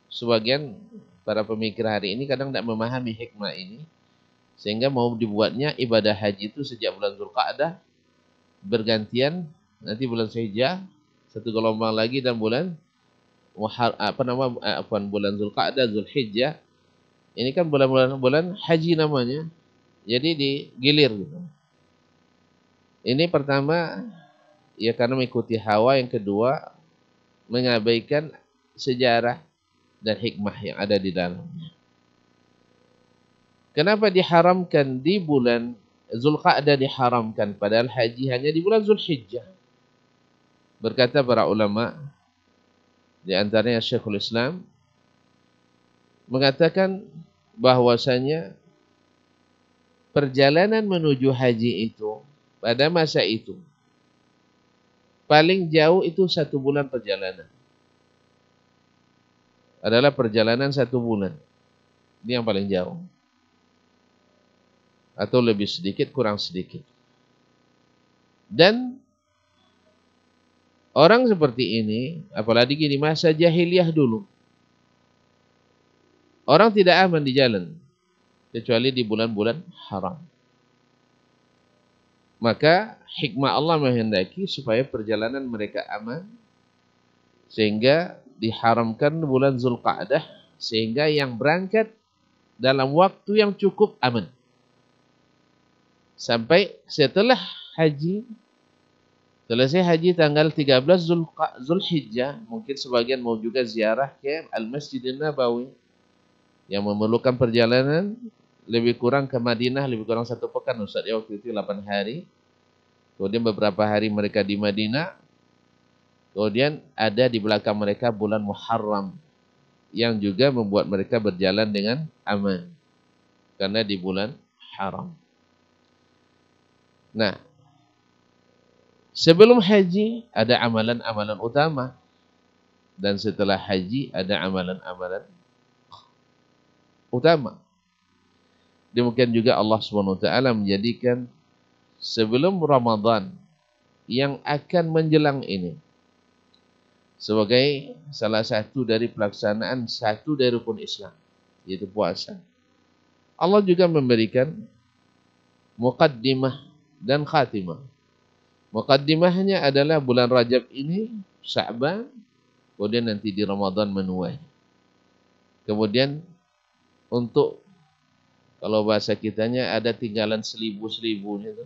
sebagian para pemikir hari ini kadang tidak memahami hikmah ini, sehingga mau dibuatnya ibadah haji itu sejak bulan Zulqa'dah, bergantian, nanti bulan Syawal, satu gelombang lagi, dan bulan bulan Zulqa'dah, Zulhijjah. Ini kan bulan haji namanya. Jadi digilir gitu. Ini pertama ya karena mengikuti hawa, yang kedua mengabaikan sejarah dan hikmah yang ada di dalamnya. Kenapa diharamkan di bulan Zulqa'dah diharamkan padahal haji hanya di bulan Zulhijjah? Berkata para ulama, di antaranya Syekhul Islam mengatakan bahwasanya perjalanan menuju haji itu pada masa itu paling jauh itu 1 bulan perjalanan. Adalah perjalanan 1 bulan. Ini yang paling jauh. Atau lebih sedikit, kurang sedikit. Dan orang seperti ini, apalagi di masa jahiliyah dulu, orang tidak aman di jalan. Kecuali di bulan-bulan haram. Maka hikmah Allah menghendaki supaya perjalanan mereka aman, sehingga diharamkan bulan Zulqa'dah, sehingga yang berangkat dalam waktu yang cukup aman. Sampai setelah haji, selesai haji tanggal 13 Zulhijjah, mungkin sebagian mau juga ziarah ke Al-Masjidin Nabawi, yang memerlukan perjalanan lebih kurang ke Madinah, lebih kurang 1 pekan Ustaz ya, waktu itu 8 hari. Kemudian beberapa hari mereka di Madinah. Kemudian ada di belakang mereka bulan Muharram, yang juga membuat mereka berjalan dengan aman. Karena di bulan haram. Nah, sebelum haji ada amalan-amalan utama. Dan setelah haji ada amalan-amalan utama. Demikian juga Allah SWT menjadikan sebelum Ramadan yang akan menjelang ini sebagai salah satu dari pelaksanaan satu dari rukun Islam, yaitu puasa. Allah juga memberikan muqaddimah dan khatimah. Muqaddimahnya adalah bulan Rajab ini, Sya'ban, kemudian nanti di Ramadan menuai. Kemudian untuk kalau bahasa kitanya ada tinggalan selibu-selibunya itu.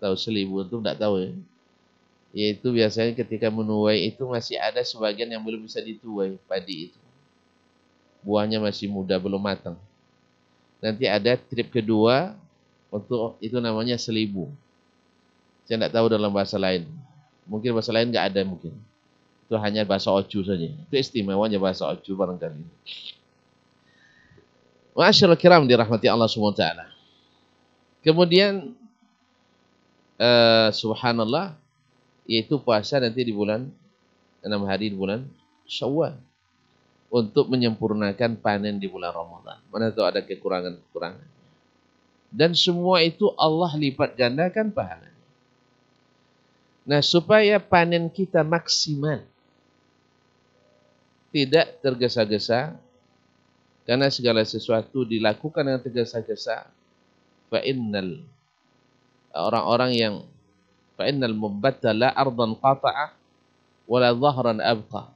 Tahu selibu itu enggak tahu ya. Yaitu biasanya ketika menuai itu masih ada sebagian yang belum bisa dituai padi itu. Buahnya masih muda, belum matang. Nanti ada trip kedua untuk itu namanya selibu. Saya enggak tahu dalam bahasa lain. Mungkin bahasa lain enggak ada mungkin. Itu hanya bahasa Oju saja. Itu istimewanya bahasa Oju barangkali. Ma'asyiral kiram dirahmati Allah SWT. Kemudian subhanallah, yaitu puasa nanti di bulan 6 hari di bulan Syawal untuk menyempurnakan panen di bulan Ramadan. Mana tahu ada kekurangan-kekurangan. Dan semua itu Allah lipat gandakan pahalanya. Nah, supaya panen kita maksimal, tidak tergesa-gesa, karena segala sesuatu dilakukan dengan tergesa-gesa, fa'innal orang-orang yang fa'innal mubbattala ardan qata'ah wala dhahran abqa.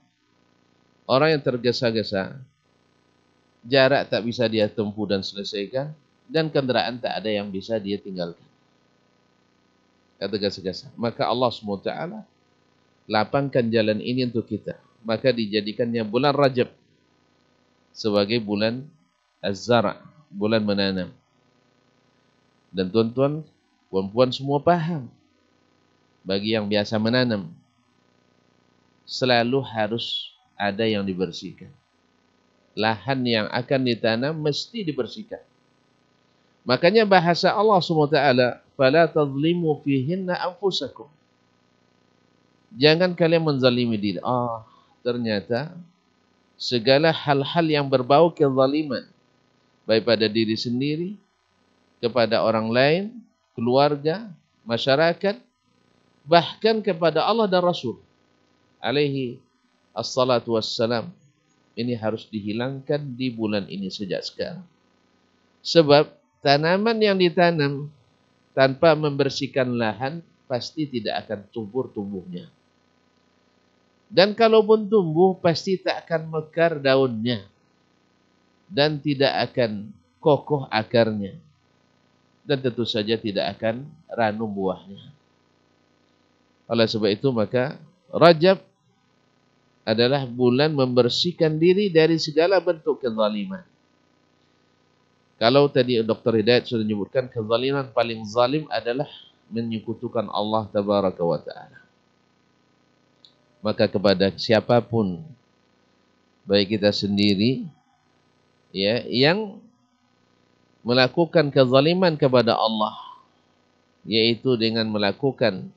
Orang yang tergesa-gesa, jarak tak bisa dia tempuh dan selesaikan, dan kendaraan tak ada yang bisa dia tinggalkan. Kata tergesa-gesa. Maka Allah SWT lapangkan jalan ini untuk kita. Maka dijadikannya bulan Rajab sebagai bulan Az-Zara', bulan menanam. Dan tuan-tuan, puan-puan semua paham. Bagi yang biasa menanam, selalu harus ada yang dibersihkan. Lahan yang akan ditanam mesti dibersihkan. Makanya bahasa Allah SWT, "Fala tadhlimu fihinna anfusakum." Jangan kalian menzalimi diri. Ternyata segala hal-hal yang berbau kezaliman, baik pada diri sendiri, kepada orang lain, keluarga, masyarakat, bahkan kepada Allah dan Rasul alaihi assalatu wassalam. Ini harus dihilangkan di bulan ini sejak sekarang. Sebab tanaman yang ditanam tanpa membersihkan lahan pasti tidak akan subur tumbuhnya. Dan kalaupun tumbuh pasti tak akan mekar daunnya dan tidak akan kokoh akarnya. Dan tentu saja tidak akan ranum buahnya. Oleh sebab itu maka Rajab adalah bulan membersihkan diri dari segala bentuk kezaliman. Kalau tadi Dr. Hidayat sudah menyebutkan kezaliman paling zalim adalah menyekutukan Allah Tabaraka wa Ta'ala. Maka kepada siapapun, baik kita sendiri, ya, yang melakukan kezaliman kepada Allah, yaitu dengan melakukan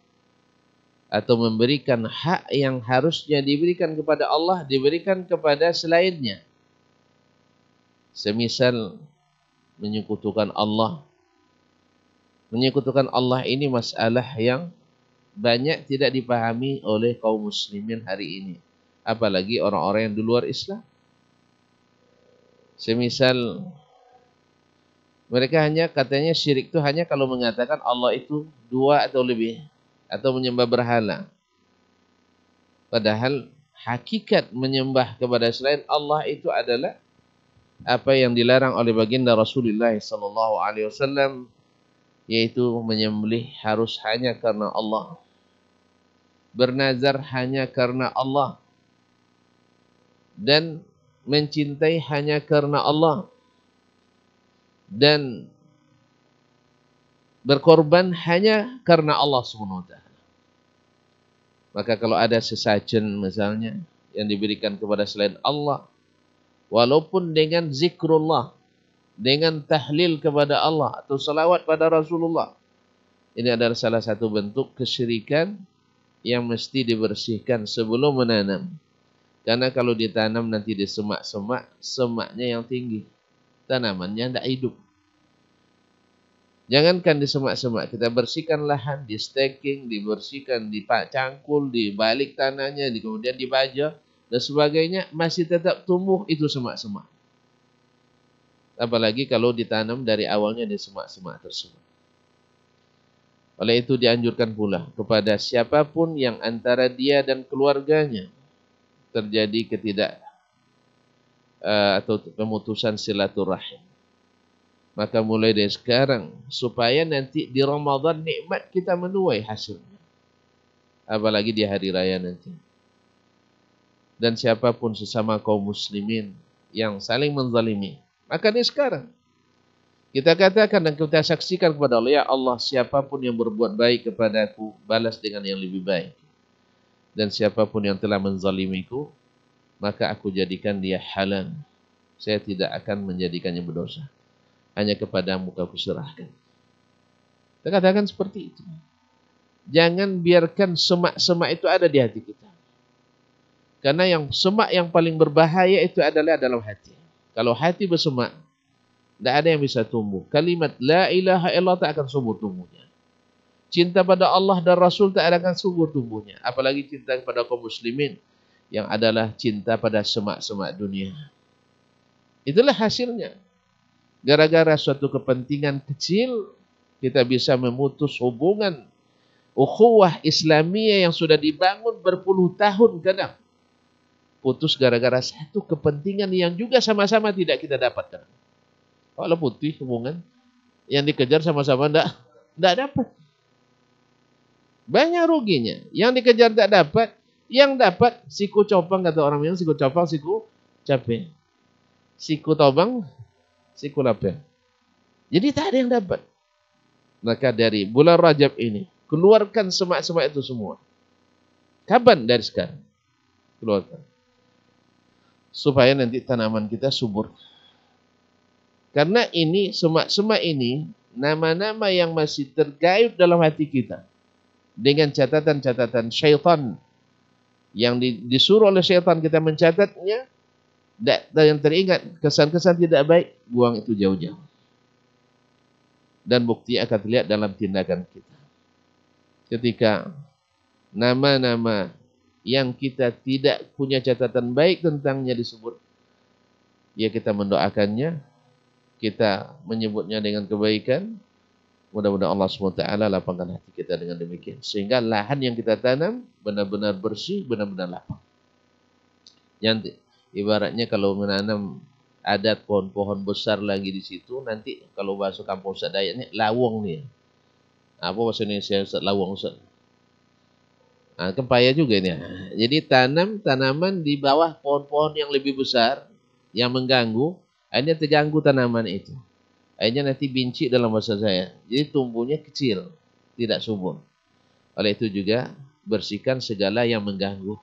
atau memberikan hak yang harusnya diberikan kepada Allah, diberikan kepada selainnya. Semisal menyekutukan Allah. Menyekutukan Allah ini masalah yang banyak tidak dipahami oleh kaum muslimin hari ini. Apalagi orang-orang yang di luar Islam. Semisal mereka hanya katanya syirik itu hanya kalau mengatakan Allah itu dua atau lebih, atau menyembah berhala. Padahal hakikat menyembah kepada selain Allah itu adalah apa yang dilarang oleh baginda Rasulullah SAW, yaitu menyembelih harus hanya karena Allah, bernazar hanya karena Allah, dan mencintai hanya karena Allah, dan berkorban hanya karena Allah SWT. Maka kalau ada sesajen misalnya yang diberikan kepada selain Allah, walaupun dengan zikrullah, dengan tahlil kepada Allah atau salawat pada Rasulullah, ini adalah salah satu bentuk kesyirikan yang mesti dibersihkan sebelum menanam. Karena kalau ditanam nanti di semak-semak, semaknya yang tinggi, tanamannya tidak hidup. Jangankan di semak-semak, kita bersihkan lahan, di staking, dibersihkan, dicangkul, dibalik tanahnya, kemudian dibaja, dan sebagainya, masih tetap tumbuh itu semak-semak. Apalagi kalau ditanam dari awalnya di semak-semak tersebut. Oleh itu dianjurkan pula kepada siapapun yang antara dia dan keluarganya terjadi atau pemutusan silaturahim. Maka mulai dari sekarang, supaya nanti di Ramadan nikmat kita menuai hasilnya. Apalagi di hari raya nanti. Dan siapapun sesama kaum muslimin yang saling menzalimi, maka ini sekarang kita katakan dan kita saksikan kepada Allah, ya Allah, siapapun yang berbuat baik kepadaku, balas dengan yang lebih baik. Dan siapapun yang telah menzalimiku, maka aku jadikan dia halan. Saya tidak akan menjadikannya berdosa. Hanya kepadamu aku serahkan. Kita katakan seperti itu. Jangan biarkan semak-semak itu ada di hati kita. Karena yang semak yang paling berbahaya itu adalah dalam hati. Kalau hati bersemak, tidak ada yang bisa tumbuh. Kalimat la ilaha illallah tak akan subur tumbuhnya. Cinta pada Allah dan Rasul tak akan subur tumbuhnya. Apalagi cinta kepada kaum muslimin yang adalah cinta pada semak-semak dunia. Itulah hasilnya. Gara-gara suatu kepentingan kecil, kita bisa memutus hubungan ukhuwah Islamiyah yang sudah dibangun berpuluh tahun kadang. Putus gara-gara satu kepentingan yang juga sama-sama tidak kita dapatkan. Kalau putih hubungan, yang dikejar sama-sama tidak dapat. Banyak ruginya. Yang dikejar tidak dapat, yang dapat siku copang, kata orang yang siku copang, siku capek. Siku tobang, siku lapar. Jadi tak ada yang dapat. Maka dari bulan Rajab ini, keluarkan semak-semak itu semua. Kapan? Dari sekarang. Keluarkan. Supaya nanti tanaman kita subur. Karena ini, semak-semak ini, nama-nama yang masih tergayut dalam hati kita. Dengan catatan-catatan syaitan. Yang disuruh oleh syaitan kita mencatatnya. Dan yang teringat kesan-kesan tidak baik, buang itu jauh-jauh. Dan bukti akan terlihat dalam tindakan kita. Ketika nama-nama yang kita tidak punya catatan baik tentangnya disebut, ya kita mendoakannya, kita menyebutnya dengan kebaikan. Mudah-mudahan Allah SWT lapangkan hati kita dengan demikian. Sehingga lahan yang kita tanam benar-benar bersih, benar-benar lapang. Yang ibaratnya kalau menanam adat pohon-pohon besar lagi di situ, nanti kalau bahasa kampung Ustaz Dayaknya, lawang nih. Apa bahasa Indonesia Ustaz? Lawang Ustaz. Nah, kan payah juga ini. Jadi tanam tanaman di bawah pohon-pohon yang lebih besar, yang mengganggu, akhirnya terganggu tanaman itu. Akhirnya nanti binci dalam bahasa saya. Jadi tumbuhnya kecil, tidak subur. Oleh itu juga, bersihkan segala yang mengganggu.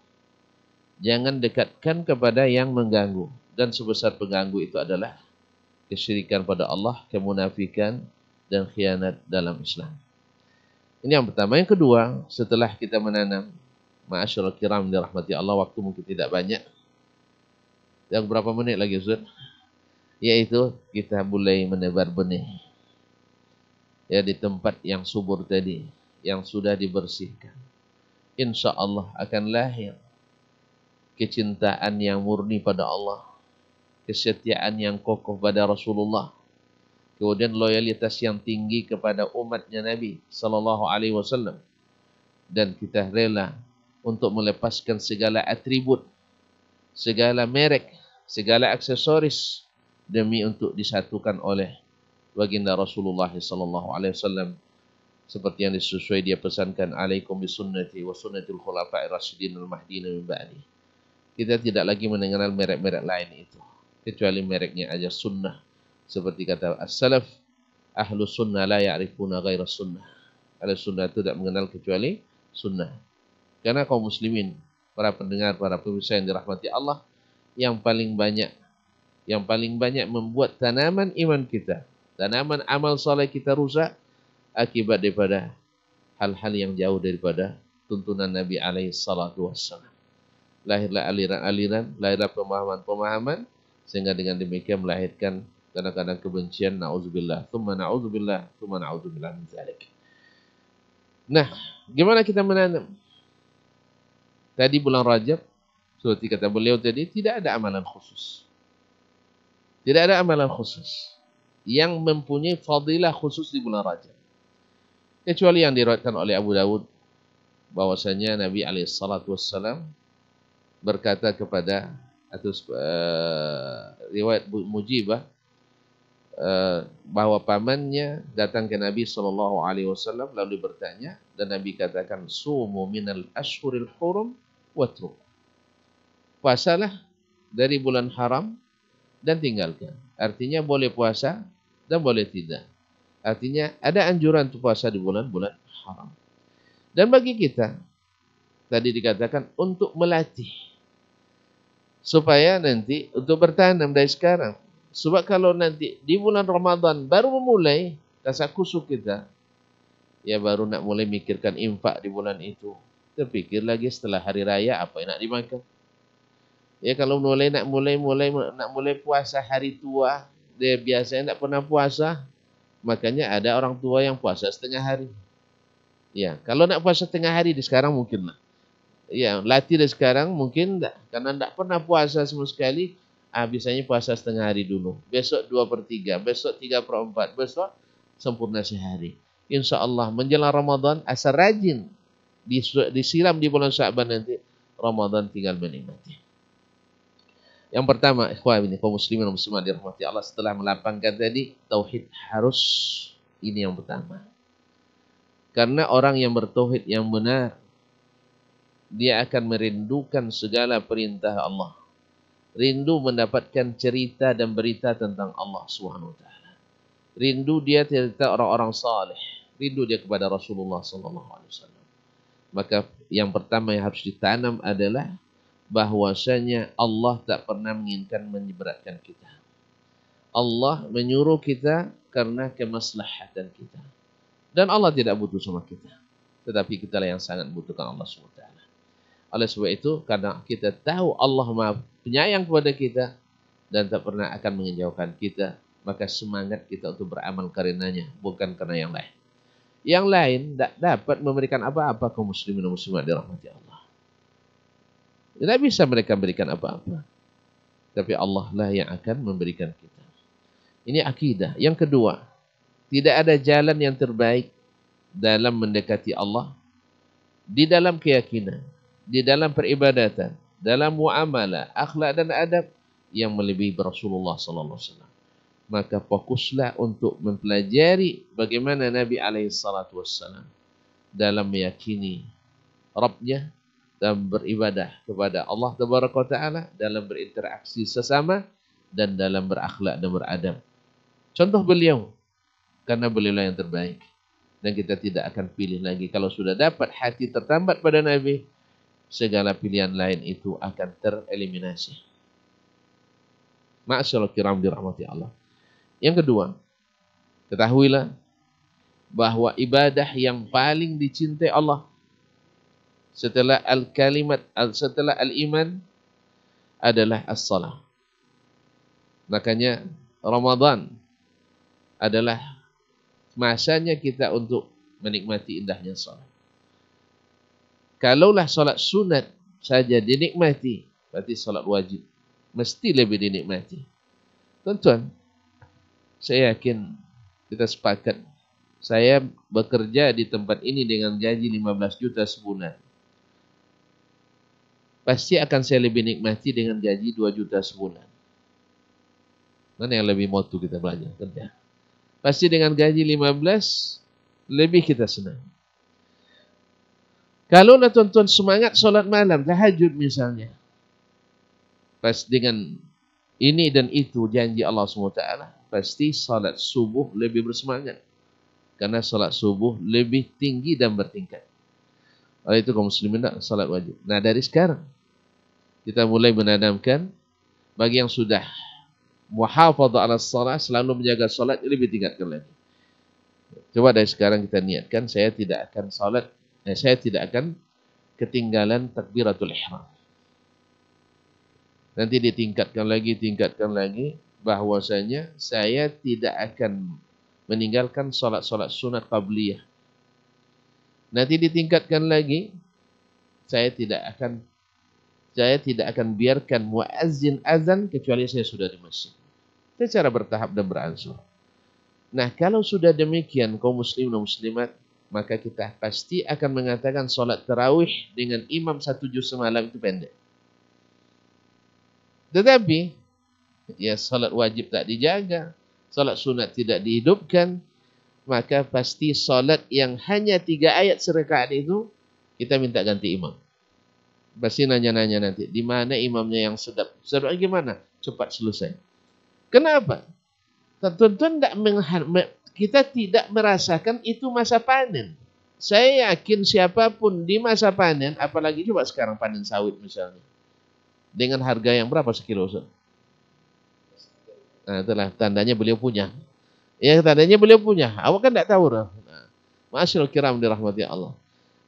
Jangan dekatkan kepada yang mengganggu. Dan sebesar pengganggu itu adalah kesyirikan pada Allah, kemunafikan, dan khianat dalam Islam. Ini yang pertama. Yang kedua, setelah kita menanam, ma'asyiral kiram dirahmati Allah, waktu mungkin tidak banyak. Yang berapa menit lagi Ustaz? Yaitu kita mulai menebar benih. Ya, di tempat yang subur tadi, yang sudah dibersihkan. Insya Allah akan lahir kecintaan yang murni pada Allah, kesetiaan yang kokoh pada Rasulullah, kemudian loyalitas yang tinggi kepada umatnya Nabi Sallallahu Alaihi Wasallam, dan kita rela untuk melepaskan segala atribut, segala merek, segala aksesoris demi untuk disatukan oleh baginda Rasulullah Sallallahu Alaihi Wasallam, seperti yang sesuai dia pesankan, alaikum bisunnati wa sunnatil khulafa'ir rasyidin al-mahdiyyin min ba'di. Kita tidak lagi mengenal merek-merek lain itu, kecuali mereknya aja sunnah. Seperti kata as-salaf, ahlu sunnah la ya'rifuna ghaira sunnah. Ahlu sunnah itu tidak mengenal kecuali sunnah. Karena kaum muslimin, para pendengar, para pemirsa yang dirahmati Allah, yang paling banyak membuat tanaman iman kita, tanaman amal soleh kita rusak akibat daripada hal-hal yang jauh daripada tuntunan Nabi alaihi salatu wassalam. Lahirlah aliran-aliran, lahirlah pemahaman-pemahaman, sehingga dengan demikian melahirkan kadang-kadang kebencian, na'udzubillah, thumma na'udzubillah, thumma na'udzubillah min dzalik. Nah, gimana kita menanam? Tadi bulan Rajab, seperti kata beliau tadi, tidak ada amalan khusus. Tidak ada amalan khusus yang mempunyai fadilah khusus di bulan Rajab. Kecuali yang diriwayatkan oleh Abu Dawud, bahwasanya Nabi alaihissalam berkata kepada, atau riwayat Mujibah, bahwa pamannya datang ke Nabi SAW lalu bertanya, dan Nabi katakan, sumu minal ashhuril hurum watru. Puasalah dari bulan haram dan tinggalkan. Artinya boleh puasa dan boleh tidak. Artinya ada anjuran untuk puasa di bulan-bulan haram. Dan bagi kita, tadi dikatakan untuk melatih, supaya nanti untuk bertanam dari sekarang. Sebab kalau nanti di bulan Ramadan baru memulai rasa kusuk kita, ya baru nak mulai mikirkan infak di bulan itu. Terpikir lagi setelah hari raya apa yang nak dimakan. Ya kalau nak mulai puasa hari tua, dia biasanya tak pernah puasa, makanya ada orang tua yang puasa setengah hari. Ya, kalau nak puasa setengah hari di sekarang mungkin lah. Ya, latih dari sekarang mungkin enggak, karena enggak pernah puasa sama sekali. Biasanya puasa setengah hari dulu, besok 2/3, besok 3/4, besok sempurna sehari. Insya Allah menjelang Ramadan asal rajin disiram di bulan Sya'ban, nanti Ramadan tinggal menikmati. Yang pertama, ikhwan ini kaum muslimin dan muslimat dirahmati Allah, setelah melapangkan tadi tauhid, harus ini yang pertama. Karena orang yang bertauhid yang benar, dia akan merindukan segala perintah Allah. Rindu mendapatkan cerita dan berita tentang Allah Subhanahu wa taala. Rindu dia cerita orang-orang saleh. Rindu dia kepada Rasulullah sallallahu alaihi wasallam. Maka yang pertama yang harus ditanam adalah bahwasanya Allah tak pernah menginginkan menyeberatkan kita. Allah menyuruh kita karena kemaslahatan kita. Dan Allah tidak butuh sama kita. Tetapi kita lah yang sangat membutuhkan Allah SWT. Oleh sebab itu, karena kita tahu Allah Maha penyayang kepada kita, dan tak pernah akan mengejauhkan kita, maka semangat kita untuk beramal karenanya, bukan karena yang lain. Yang lain tidak dapat memberikan apa-apa kaum muslimin dan muslimat dirahmati Allah. Tidak bisa mereka berikan apa-apa. Tapi Allah lah yang akan memberikan kita. Ini akidah. Yang kedua, tidak ada jalan yang terbaik dalam mendekati Allah, di dalam keyakinan, di dalam peribadatan, dalam muamalah, akhlak dan adab yang melebihi Rasulullah sallallahu alaihi wasallam. Maka fokuslah untuk mempelajari bagaimana Nabi alaihi salatu wassalam dalam meyakini Rabbnya, dalam beribadah kepada Allah tabaraka wa taala, dalam berinteraksi sesama, dan dalam berakhlak dan beradab. Contoh beliau, karena beliau yang terbaik. Dan kita tidak akan pilih lagi. Kalau sudah dapat hati tertambat pada Nabi, segala pilihan lain itu akan tereliminasi. Ma'asyarul kiram dirahmati Allah. Yang kedua, ketahuilah bahwa ibadah yang paling dicintai Allah setelah setelah al-iman adalah as-salah. Makanya Ramadan adalah masanya kita untuk menikmati indahnya salat. Kalaulah salat sunat saja dinikmati, berarti salat wajib mesti lebih dinikmati. Tuan-tuan, saya yakin kita sepakat. Saya bekerja di tempat ini dengan gaji 15 juta sebulan. Pasti akan saya lebih nikmati dengan gaji 2 juta sebulan. Mana yang lebih motu kita belajar kerja? Pasti dengan gaji 15 lebih kita senang. Kalau tuan-tuan semangat solat malam, tahajud misalnya, pas dengan ini dan itu janji Allah SWT, pasti salat subuh lebih bersemangat. Karena salat subuh lebih tinggi dan bertingkat. Oleh itu kaum muslimin salat wajib. Nah dari sekarang kita mulai menanamkan bagi yang sudah muhafadzah ala salat, selalu menjaga salat, lebih tingkatkan lagi. Coba dari sekarang kita niatkan, saya tidak akan ketinggalan takbiratul ihram. Nanti ditingkatkan lagi, bahwasanya saya tidak akan meninggalkan salat-salat sunat qabliyah. Nanti ditingkatkan lagi, saya tidak akan biarkan muazzin azan kecuali saya sudah di masjid. Secara bertahap dan beransur. Nah, kalau sudah demikian kaum muslim dan muslimat, maka kita pasti akan mengatakan salat tarawih dengan imam 1 juz semalam itu pendek. Tetapi ya salat wajib tak dijaga, salat sunat tidak dihidupkan, maka pasti salat yang hanya 3 ayat serakaat itu kita minta ganti imam. Pasti nanya-nanya nanti, di mana imamnya yang sedap? Sedap gimana? Cepat selesai. Kenapa? Tuan-tuan kita tidak merasakan itu masa panen. Saya yakin siapapun di masa panen, apalagi coba sekarang panen sawit misalnya, dengan harga yang berapa sekilo? Nah, itulah tandanya beliau punya. Ya, tandanya beliau punya. Awak kan tidak tahu. Nah, Ma'asyarul kiram dirahmati Allah.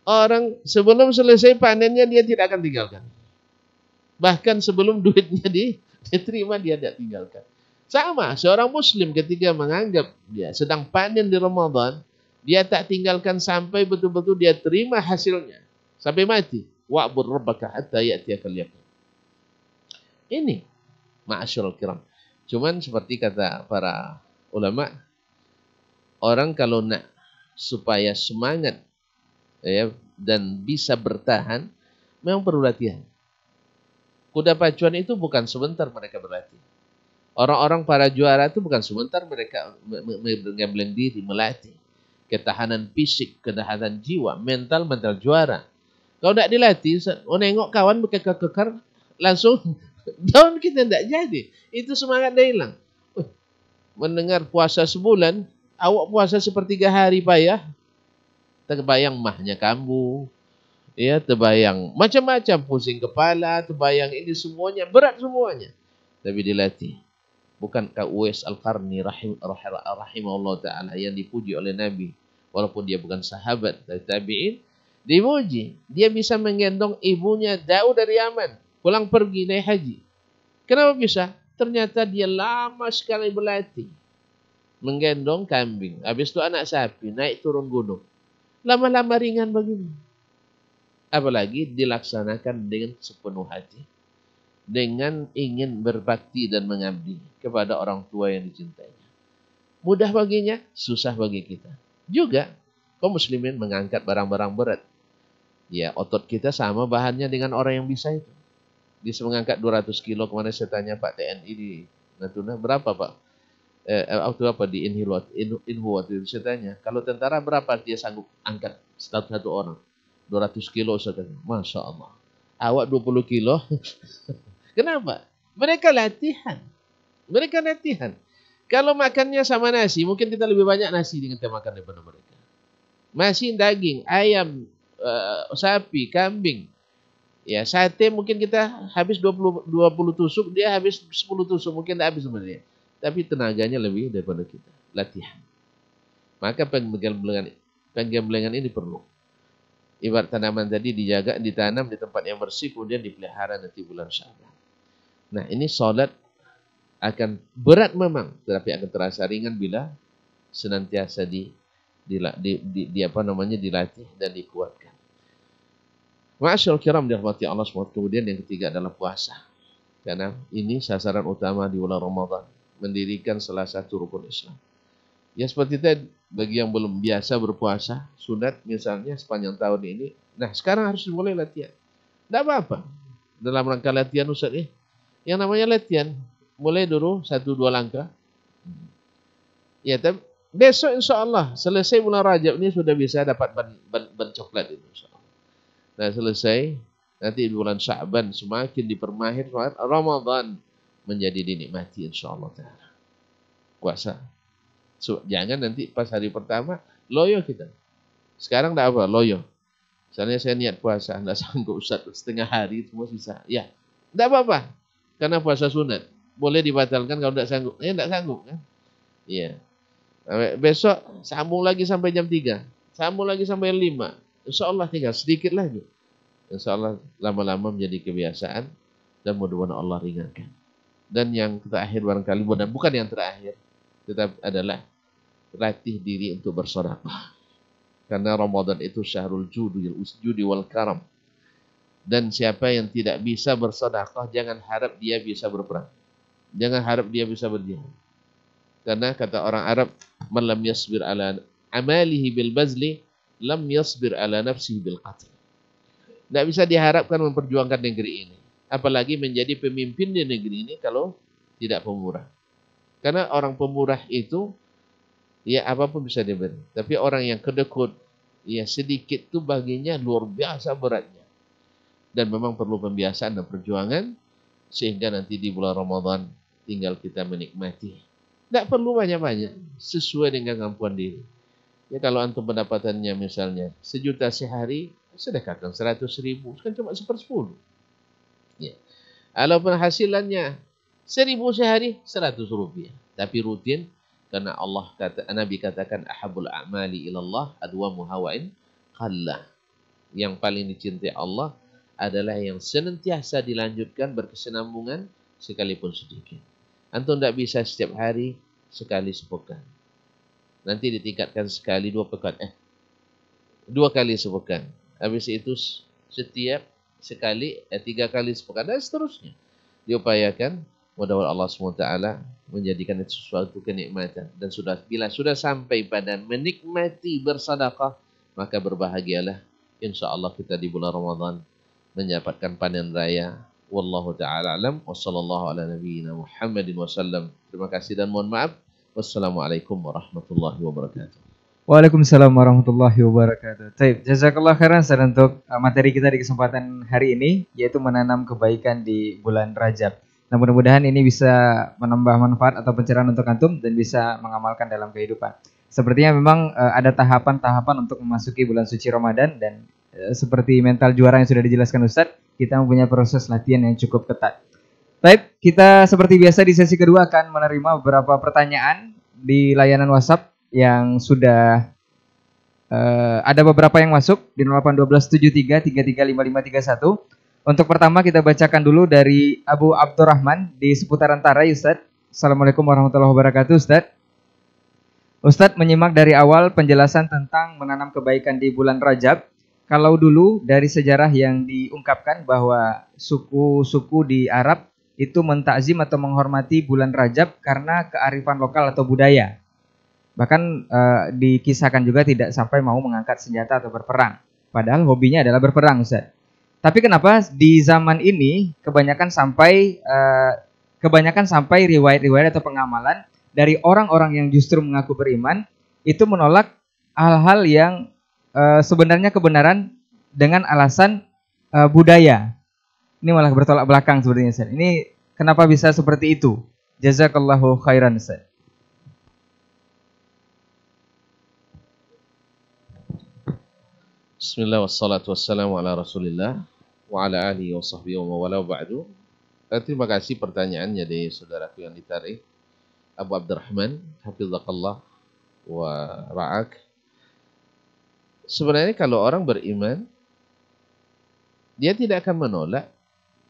Orang sebelum selesai panennya dia tidak akan tinggalkan. Bahkan sebelum duitnya diterima dia tidak tinggalkan. Sama, seorang muslim ketika menganggap dia sedang panen di Ramadan, dia tak tinggalkan sampai betul-betul dia terima hasilnya. Sampai mati. Wa'bud rabbaka hatta ya'tiyakal yaqin. Ini ma'asyarul kiram. Cuman seperti kata para ulama, orang kalau nak supaya semangat ya, dan bisa bertahan, memang perlu latihan. Kuda pacuan itu bukan sebentar mereka berlatih. Orang-orang para juara itu bukan sebentar mereka mengambil diri, melatih. Ketahanan fisik, ketahanan jiwa, mental juara. Kalau tidak dilatih, nengok kawan berkekar-kekar, langsung down, kita tidak jadi. Itu semangat dah hilang. Mendengar puasa sebulan, awak puasa sepertiga hari payah, terbayang mahnya kambuh, ya, terbayang macam-macam, pusing kepala, terbayang ini semuanya, berat semuanya. Tapi dilatih. Bukankah Uwais Al-Qarni rahimahullah ta'ala yang dipuji oleh Nabi, walaupun dia bukan sahabat dari tabi'in, dipuji. Dia bisa menggendong ibunya jauh dari Yaman, pulang pergi naik haji. Kenapa bisa? ternyata dia lama sekali berlatih. Menggendong kambing. Habis itu anak sapi, naik turun gunung. Lama-lama ringan begini. Apalagi dilaksanakan dengan sepenuh hati. Dengan ingin berbakti dan mengabdi kepada orang tua yang dicintainya. Mudah baginya, susah bagi kita. Juga, kaum muslimin mengangkat barang-barang berat. Ya, otot kita sama bahannya dengan orang yang bisa itu. Bisa mengangkat 200 kilo. Kemana saya tanya Pak TNI di Natuna, berapa Pak? Waktu apa di Inhu waktu itu saya tanya, kalau tentara berapa dia sanggup angkat satu orang? 200 kilo saya tanya. Masya Allah. Awak 20 kilo. Kenapa? Mereka latihan. Mereka latihan. Kalau makannya sama nasi, mungkin kita lebih banyak nasi dengan kita makan daripada mereka. Masih daging, ayam, sapi, kambing. Ya, sate mungkin kita habis 20 tusuk, dia habis 10 tusuk, mungkin tidak habis sebenarnya. Tapi tenaganya lebih daripada kita. Latihan. Maka penggemblengan ini perlu. Ibarat tanaman tadi dijaga, ditanam di tempat yang bersih, kemudian dipelihara nanti bulan Sya'ban. Nah, ini salat akan berat memang, tetapi akan terasa ringan bila senantiasa dilatih dan dikuatkan. Ma'asyarul kiram dirahmati Allah SWT. Kemudian yang ketiga adalah puasa. Karena ini sasaran utama di bulan Ramadan. Mendirikan salah satu rukun Islam. Ya seperti tadi, bagi yang belum biasa berpuasa, sunat misalnya sepanjang tahun ini, nah sekarang harus dimulai latihan. Tidak apa-apa. Dalam rangka latihan Ustaz, yang namanya latihan, mulai dulu 1-2 langkah. Ya, tapi besok insya Allah, selesai bulan Rajab ini sudah bisa dapat ban coklat itu insya Allah. Nah selesai, nanti di bulan Sya'ban semakin dipermahir, Ramadan menjadi dinikmati insyaAllah ta'ala. Puasa. So, jangan nanti pas hari pertama, loyo kita. Sekarang tidak apa, loyo. Misalnya saya niat puasa, tidak sanggup Ustaz, setengah hari semua sisa. Ya, tidak apa-apa. Karena puasa sunat. Boleh dibatalkan kalau tidak sanggup. Ya, tidak sanggup kan. Iya. Besok sambung lagi sampai jam 3. Sambung lagi sampai 5. InsyaAllah tinggal sedikit lagi. InsyaAllah lama-lama menjadi kebiasaan. Dan mudah-mudahan Allah ringankan. Dan yang terakhir barangkali, dan bukan yang terakhir, tetapi adalah latih diri untuk bersedekah. Karena Ramadan itu syahrul judi wal karam. Dan siapa yang tidak bisa bersedekah, jangan harap dia bisa berperang. Jangan harap dia bisa berjihad. Karena kata orang Arab, man lam yasbir ala amalihi bil bazli, lam yasbir ala nafsihi bil qatl. Tidak bisa diharapkan memperjuangkan negeri ini. Apalagi menjadi pemimpin di negeri ini kalau tidak pemurah. Karena orang pemurah itu, ya apapun bisa diberi. Tapi orang yang kedekut, ya sedikit itu baginya luar biasa beratnya. Dan memang perlu pembiasaan dan perjuangan, sehingga nanti di bulan Ramadan tinggal kita menikmati. Tidak perlu banyak-banyak, sesuai dengan kemampuan diri. Ya kalau antum pendapatannya misalnya 1 juta sehari, sedekahkan 100.000, kan cuma 1/10. Ya. Kalau penghasilannya 1.000 sehari, 100 rupiah. Tapi rutin, karena Nabi katakan, ahabul a'mali ilallah adwamuha wa in qallah. Yang paling dicintai Allah adalah yang senantiasa dilanjutkan berkesinambungan sekalipun sedikit. Antum tidak bisa setiap hari, sekali sepekan. Nanti ditingkatkan sekali 2 pekan. 2 kali sepekan. Habis itu setiap sekali, 3 kali sepekan, dan seterusnya. Diupayakan, mudah-mudahan Allah SWT menjadikan itu sesuatu kenikmatan. Dan bila sudah sampai pada menikmati bersedekah, maka berbahagialah. InsyaAllah kita di bulan Ramadan mendapatkan panen raya. Wallahu ta'ala alam. Wassallallahu ala nabiyyina Muhammadin wasallam. Terima kasih dan mohon maaf. Wassalamualaikum warahmatullahi wabarakatuh. Waalaikumsalam warahmatullahi wabarakatuh. Baik, jazakallah khairan Ustaz untuk materi kita di kesempatan hari ini, yaitu menanam kebaikan di bulan Rajab. Nah, mudah-mudahan ini bisa menambah manfaat atau pencerahan untuk antum dan bisa mengamalkan dalam kehidupan. Sepertinya memang ada tahapan-tahapan untuk memasuki bulan suci Ramadan, dan seperti mental juara yang sudah dijelaskan Ustaz, kita mempunyai proses latihan yang cukup ketat. Baik, kita seperti biasa di sesi kedua akan menerima beberapa pertanyaan di layanan WhatsApp yang sudah ada beberapa yang masuk di 081273335531. Untuk pertama kita bacakan dulu dari Abu Abdurrahman di seputaran Tarai, Ustaz. Assalamualaikum warahmatullahi wabarakatuh, Ustaz. Ustadz menyimak dari awal penjelasan tentang menanam kebaikan di bulan Rajab. Kalau dulu dari sejarah yang diungkapkan bahwa suku-suku di Arab itu mentakzim atau menghormati bulan Rajab karena kearifan lokal atau budaya. Bahkan dikisahkan juga tidak sampai mau mengangkat senjata atau berperang. Padahal hobinya adalah berperang, Ustaz. Tapi kenapa di zaman ini kebanyakan sampai riwayat-riwayat atau pengamalan dari orang-orang yang justru mengaku beriman itu menolak hal-hal yang sebenarnya kebenaran dengan alasan budaya. Ini malah bertolak belakang sebenarnya, Ustaz. Ini kenapa bisa seperti itu? Jazakallahu khairan, Ustaz. Bismillah wassalatu wassalamu ala Rasulillah wa ala alihi wa sahbihi wa wala ba'du. Terima kasih pertanyaannya dari saudaraku yang ditarik Abu Abdurrahman, hafizakallah wa ra'ak. Sebenarnya kalau orang beriman, dia tidak akan menolak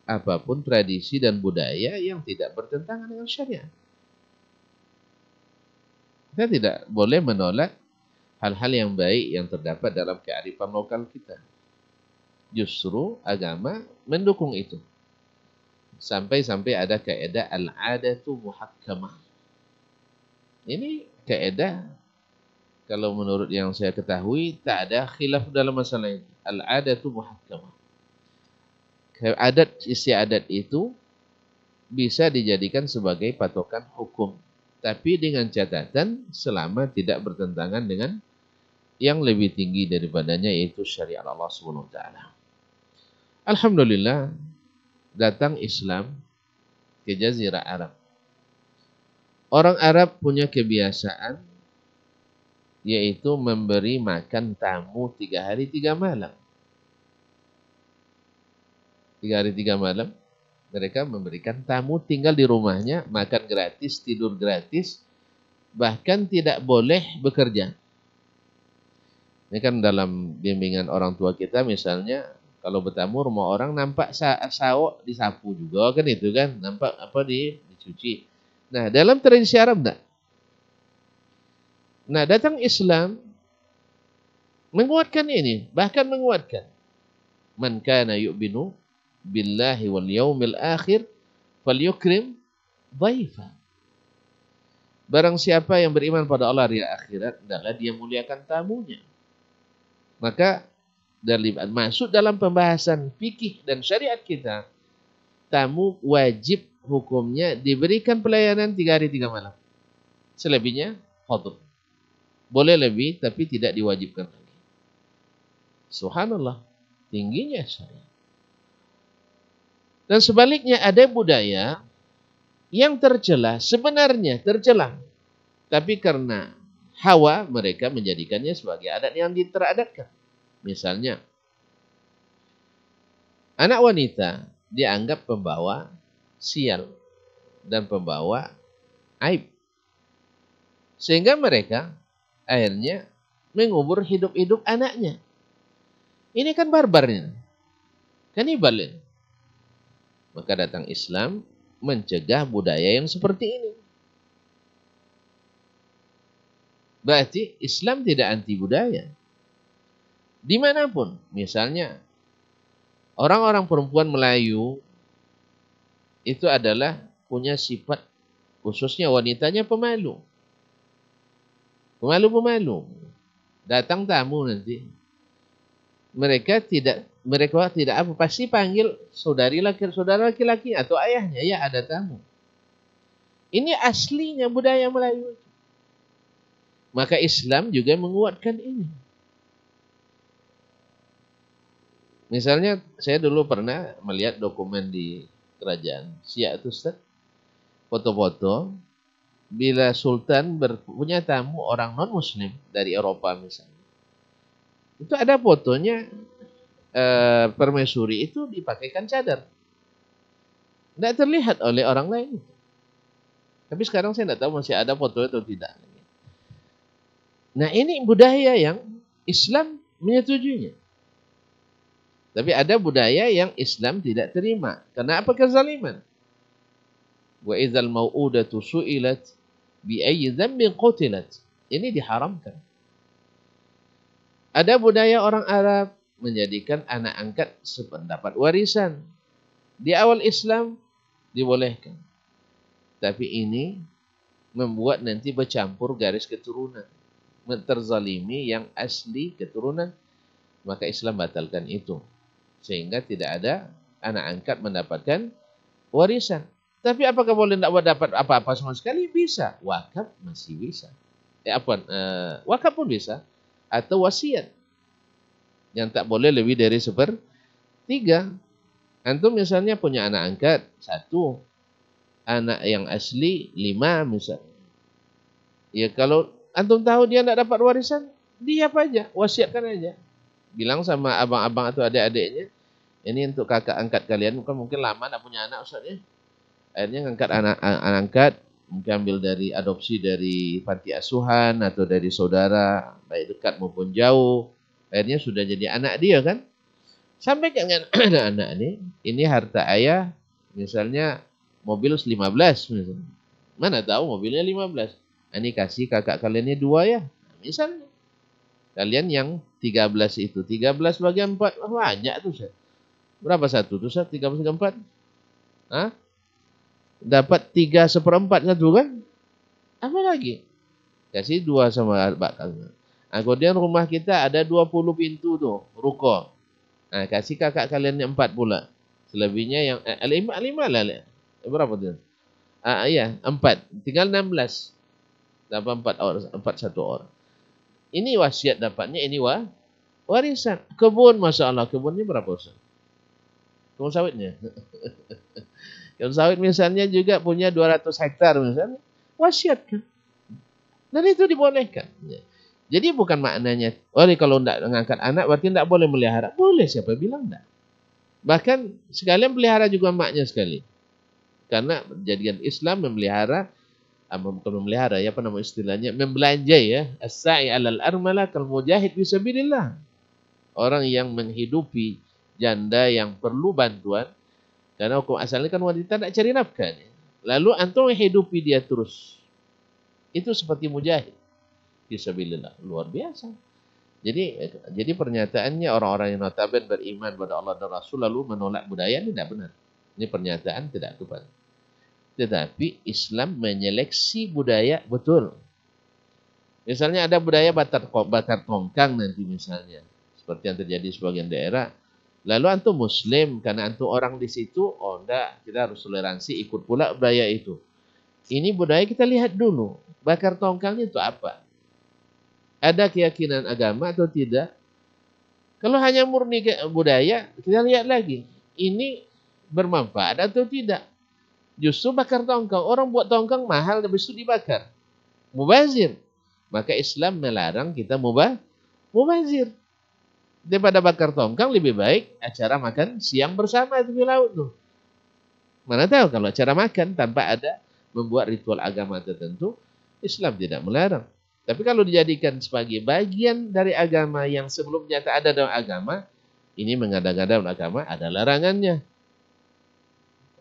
apapun tradisi dan budaya yang tidak bertentangan dengan syariat. Kita tidak boleh menolak hal-hal yang baik yang terdapat dalam kearifan lokal kita. Justru agama mendukung itu. Sampai-sampai ada kaidah al-'adatu muhakkamah. Ini kaidah kalau menurut yang saya ketahui tak ada khilaf dalam masalah ini. Al-'adatu muhakkamah. Adat istiadat itu bisa dijadikan sebagai patokan hukum, tapi dengan catatan selama tidak bertentangan dengan yang lebih tinggi daripadanya, yaitu syariat Allah Subhanahu wa taala. Alhamdulillah, datang Islam ke Jazirah Arab. Orang Arab punya kebiasaan yaitu memberi makan tamu 3 hari 3 malam. 3 hari 3 malam mereka memberikan tamu tinggal di rumahnya, makan gratis, tidur gratis, bahkan tidak boleh bekerja. Ini kan dalam bimbingan orang tua kita, misalnya kalau bertamu rumah orang nampak sawok disapu juga kan, itu kan nampak apa dicuci. Nah, dalam tradisi Arab enggak. Nah, datang Islam menguatkan ini, bahkan menguatkan man kana yu'minu billahi wal yaumil akhir falyukrim dhaifa. Barang siapa yang beriman pada Allah hari akhirat, hendaklah dia muliakan tamunya. Maka masuk dalam pembahasan fikih dan syariat kita, tamu wajib hukumnya diberikan pelayanan 3 hari 3 malam. Selebihnya fadl. Boleh lebih tapi tidak diwajibkan lagi. Subhanallah, tingginya syariat. Dan sebaliknya ada budaya yang tercela, sebenarnya tercela, tapi karena hawa mereka menjadikannya sebagai adat yang diteradatkan. Misalnya, anak wanita dianggap pembawa sial dan pembawa aib. Sehingga mereka akhirnya mengubur hidup-hidup anaknya. Ini kan barbarnya, kanibal ini. Maka datang Islam mencegah budaya yang seperti ini. Berarti Islam tidak anti budaya. Dimanapun, misalnya orang-orang perempuan Melayu itu adalah punya sifat, khususnya wanitanya pemalu. Pemalu-pemalu. Datang tamu nanti, mereka tidak apa, pasti panggil saudara laki-laki atau ayahnya, ya ada tamu. Ini aslinya budaya Melayu. Maka Islam juga menguatkan ini. Misalnya saya dulu pernah melihat dokumen di kerajaan Siak itu, Ustaz, foto-foto bila Sultan punya tamu orang non-Muslim dari Eropa misalnya. Itu ada fotonya, permaisuri itu dipakaikan cadar. Tidak terlihat oleh orang lain. Tapi sekarang saya tidak tahu masih ada foto atau tidak. Nah, ini budaya yang Islam menyetujuinya. Tapi ada budaya yang Islam tidak terima. Kenapa? Kezaliman. Wa idzal mau'udatu su'ilat bi ayyi dzambin qutilat. Ini diharamkan. Ada budaya orang Arab menjadikan anak angkat sependapat warisan. Di awal Islam dibolehkan. Tapi ini membuat nanti bercampur garis keturunan. Terzalimi yang asli keturunan. Maka Islam batalkan itu. Sehingga tidak ada anak angkat mendapatkan warisan. Tapi apakah boleh tidak dapat apa-apa sama sekali? Bisa. Wakaf masih bisa. Wakaf pun bisa. Atau wasiat. Yang tak boleh lebih dari 1/3. Antum misalnya punya anak angkat 1. Anak yang asli 5 misalnya. Ya kalau antum tahu dia tidak dapat warisan, diam aja. Wasiatkan aja. Bilang sama abang-abang atau adik-adiknya, ini untuk kakak angkat kalian, mungkin lama tidak punya anak Ustaznya. Akhirnya ngangkat anak angkat, mungkin ambil dari adopsi dari panti asuhan atau dari saudara, baik dekat maupun jauh. Akhirnya sudah jadi anak dia kan. Sampaikan dengan anak-anak ini harta ayah, misalnya mobil 15 misalnya. Mana tahu mobilnya 15. Ini kasih kakak kalian ini 2 ya. Misalnya. Kalian yang 13 itu. 13 bagi 4. Banyak tuh Ustaz. Berapa satu tuh Ustaz? 13 bagi 4? Hah? Dapat 3/4 satu kan? Apa lagi? Kasih 2 sama bakal. Nah, kemudian rumah kita ada 20 pintu tuh. Ruko. Nah, kasih kakak kalian yang 4 pula. Selebihnya yang 5 lah. Berapa tuh? Iya, 4. Tinggal 16. Dapat 4 satu orang. Ini wasiat dapatnya, ini warisan. Kebun, Masya Allah. Kebunnya berapa Ustaz? Kebun sawitnya. Kebun sawit misalnya juga punya 200 hektar misalnya. Wasiat kan. Dan itu dibolehkan. Jadi bukan maknanya, kalau tidak mengangkat anak berarti tidak boleh melihara. Boleh, siapa bilang tidak. Bahkan sekalian pelihara juga maknya sekali. Karena jadikan Islam memelihara, bukan memelihara ya, apa nama istilahnya, membelanja ya, as-sa'i 'alal armala kal mujahid fisabilillah. Orang yang menghidupi janda yang perlu bantuan, karena hukum asalnya kan wanita tidak cari nafkah. Lalu antum menghidupi dia terus. Itu seperti mujahid fisabilillah, luar biasa. Jadi pernyataannya orang-orang yang notabene beriman pada Allah dan Rasul lalu menolak budaya ini tidak benar. Ini pernyataan tidak tepat. Tetapi Islam menyeleksi budaya betul. Misalnya ada budaya bakar tongkang nanti misalnya. Seperti yang terjadi di sebagian daerah. Lalu antum muslim, karena antum orang di situ, enggak, kita harus toleransi, ikut pula budaya itu. Ini budaya kita lihat dulu. Bakar tongkangnya itu apa? Ada keyakinan agama atau tidak? Kalau hanya murni budaya, kita lihat lagi. Ini bermanfaat atau tidak? Justru bakar tongkang. Orang buat tongkang mahal, habis itu dibakar. Mubazir. Maka Islam melarang kita mubazir. Daripada bakar tongkang, lebih baik acara makan siang bersama di laut tuh. Mana tahu kalau acara makan tanpa ada membuat ritual agama tertentu, Islam tidak melarang. Tapi kalau dijadikan sebagai bagian dari agama yang sebelumnya tak ada dalam agama, ini mengada-ngada dalam agama, ada larangannya.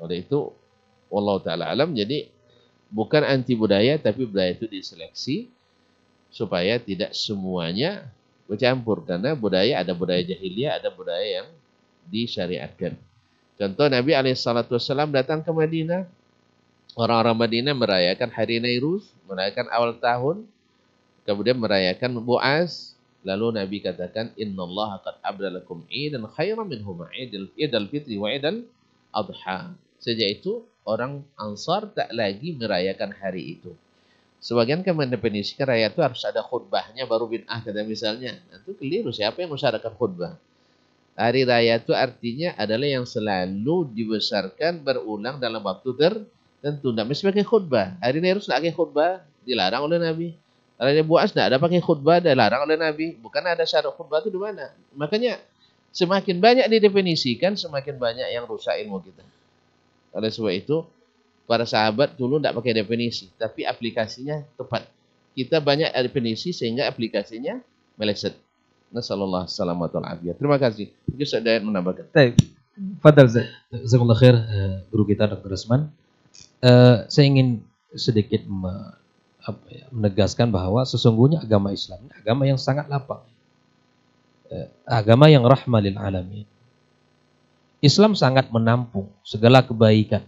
Oleh itu, wallahu ta'ala alam, jadi bukan anti budaya, tapi budaya itu diseleksi supaya tidak semuanya bercampur. Karena budaya, ada budaya jahiliyah, ada budaya yang disyariatkan. Contoh Nabi SAW datang ke Madinah. Orang-orang Madinah merayakan hari Nairuz, merayakan awal tahun, kemudian merayakan Bu'az. Lalu Nabi katakan, Innallaha qad abdalakum idan khairan minhuma idal fitri wa idal adha. Sejak itu, orang Ansar tak lagi merayakan hari itu. Sebagian kan mendefinisikan raya itu harus ada khutbahnya baru bid'ah, kata misalnya. Itu keliru, siapa yang mensyaratkan khutbah? Hari raya itu artinya adalah yang selalu dibesarkan berulang dalam waktu tertentu. Tidak mesti pakai khutbah. Hari Nairuz tidak pakai khutbah, dilarang oleh Nabi. Hari Bu'az tidak ada pakai khutbah, dilarang oleh Nabi. Bukan ada syarat khutbah itu di mana? Makanya semakin banyak didefinisikan, semakin banyak yang rusak ilmu kita. Oleh sebab itu, para sahabat dulu tidak pakai definisi, tapi aplikasinya tepat. Kita banyak definisi sehingga aplikasinya meleset. Nasallallahu salamatu wal afiyah. Terima kasih. Mungkin Ustaz Dayat menambahkan. Baik. Fadal Ustaz. Jazakallahu khair guru kita Dr. Usman. Saya ingin sedikit menegaskan bahwa sesungguhnya agama Islam agama yang sangat lapang. Agama yang rahmah lil alamin. Islam sangat menampung segala kebaikan.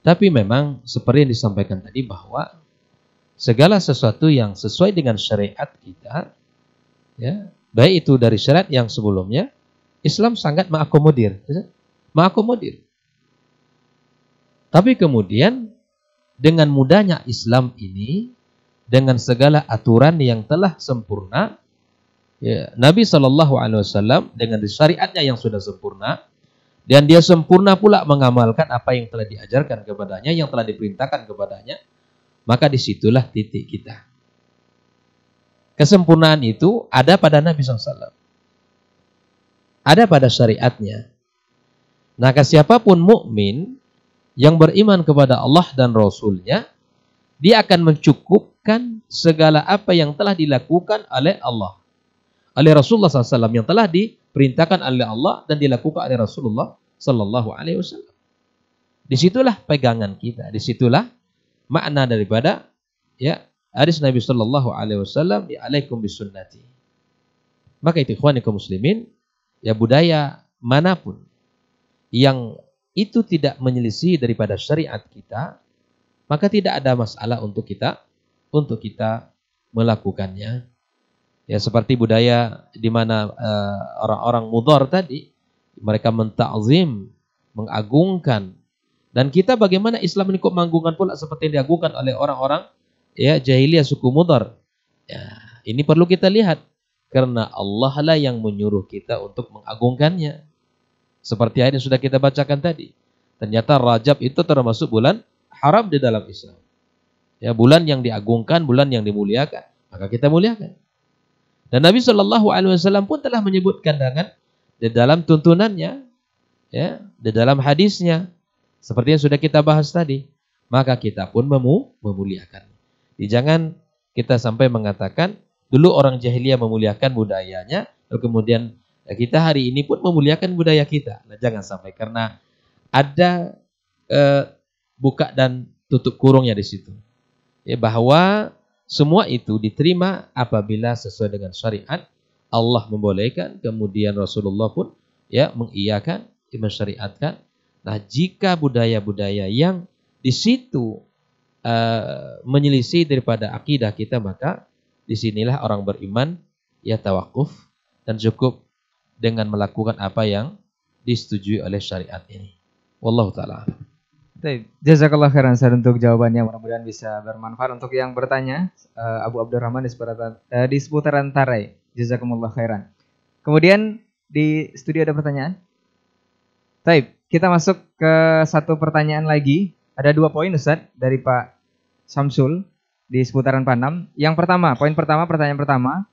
Tapi memang seperti yang disampaikan tadi bahwa segala sesuatu yang sesuai dengan syariat kita, ya, baik itu dari syariat yang sebelumnya, Islam sangat mengakomodir. Mengakomodir. Tapi kemudian dengan mudahnya Islam ini, dengan segala aturan yang telah sempurna, ya, Nabi SAW dengan syariatnya yang sudah sempurna, dan dia sempurna pula mengamalkan apa yang telah diajarkan kepadanya, yang telah diperintahkan kepadanya, maka disitulah titik kita. Kesempurnaan itu ada pada Nabi SAW. Ada pada syariatnya. Maka siapapun mukmin yang beriman kepada Allah dan Rasulnya, dia akan mencukupkan segala apa yang telah dilakukan oleh Allah, oleh Rasulullah SAW, yang telah diperintahkan oleh Allah dan dilakukan oleh Rasulullah SAW. Disitulah pegangan kita, disitulah makna daripada ya hadis Nabi SAW, ya alaikum bisunnati. Maka itu ikhwanikum muslimin, ya budaya manapun yang itu tidak menyelisih daripada syariat kita, maka tidak ada masalah untuk kita melakukannya. Ya seperti budaya di mana orang-orang mudhar tadi, mereka mentakzim, mengagungkan, dan kita bagaimana Islam ini kok mengagungkan pula seperti yang diagungkan oleh orang-orang ya jahiliyah suku mudhar. Ya, ini perlu kita lihat karena Allah lah yang menyuruh kita untuk mengagungkannya. Seperti ayat yang sudah kita bacakan tadi. Ternyata Rajab itu termasuk bulan haram di dalam Islam. Ya, bulan yang diagungkan, bulan yang dimuliakan. Maka kita muliakan. Dan Nabi SAW pun telah menyebutkan dengan di dalam tuntunannya, ya, di dalam hadisnya, seperti yang sudah kita bahas tadi. Maka kita pun memuliakan. Jangan kita sampai mengatakan, dulu orang jahiliyah memuliakan budayanya, lalu kemudian kita hari ini pun memuliakan budaya kita. Nah, jangan sampai, karena ada buka dan tutup kurungnya di situ. Ya, bahwa semua itu diterima apabila sesuai dengan syariat. Allah membolehkan, kemudian Rasulullah pun ya mengiyakan, mensyariatkan. Nah, jika budaya-budaya yang di situ menyelisih daripada akidah kita, maka disinilah orang beriman ya tawakuf dan cukup dengan melakukan apa yang disetujui oleh syariat ini. Wallahu ta'ala. Jazakallah khairan Ustaz untuk jawabannya, mudah-mudahan bisa bermanfaat untuk yang bertanya. Abu Abdurrahman di seputaran Tarai. Jazakumullah khairan. Kemudian di studio ada pertanyaan? Baik, kita masuk ke satu pertanyaan lagi. Ada 2 poin Ustaz dari Pak Samsul di seputaran Panam. Yang pertama, pertanyaan pertama.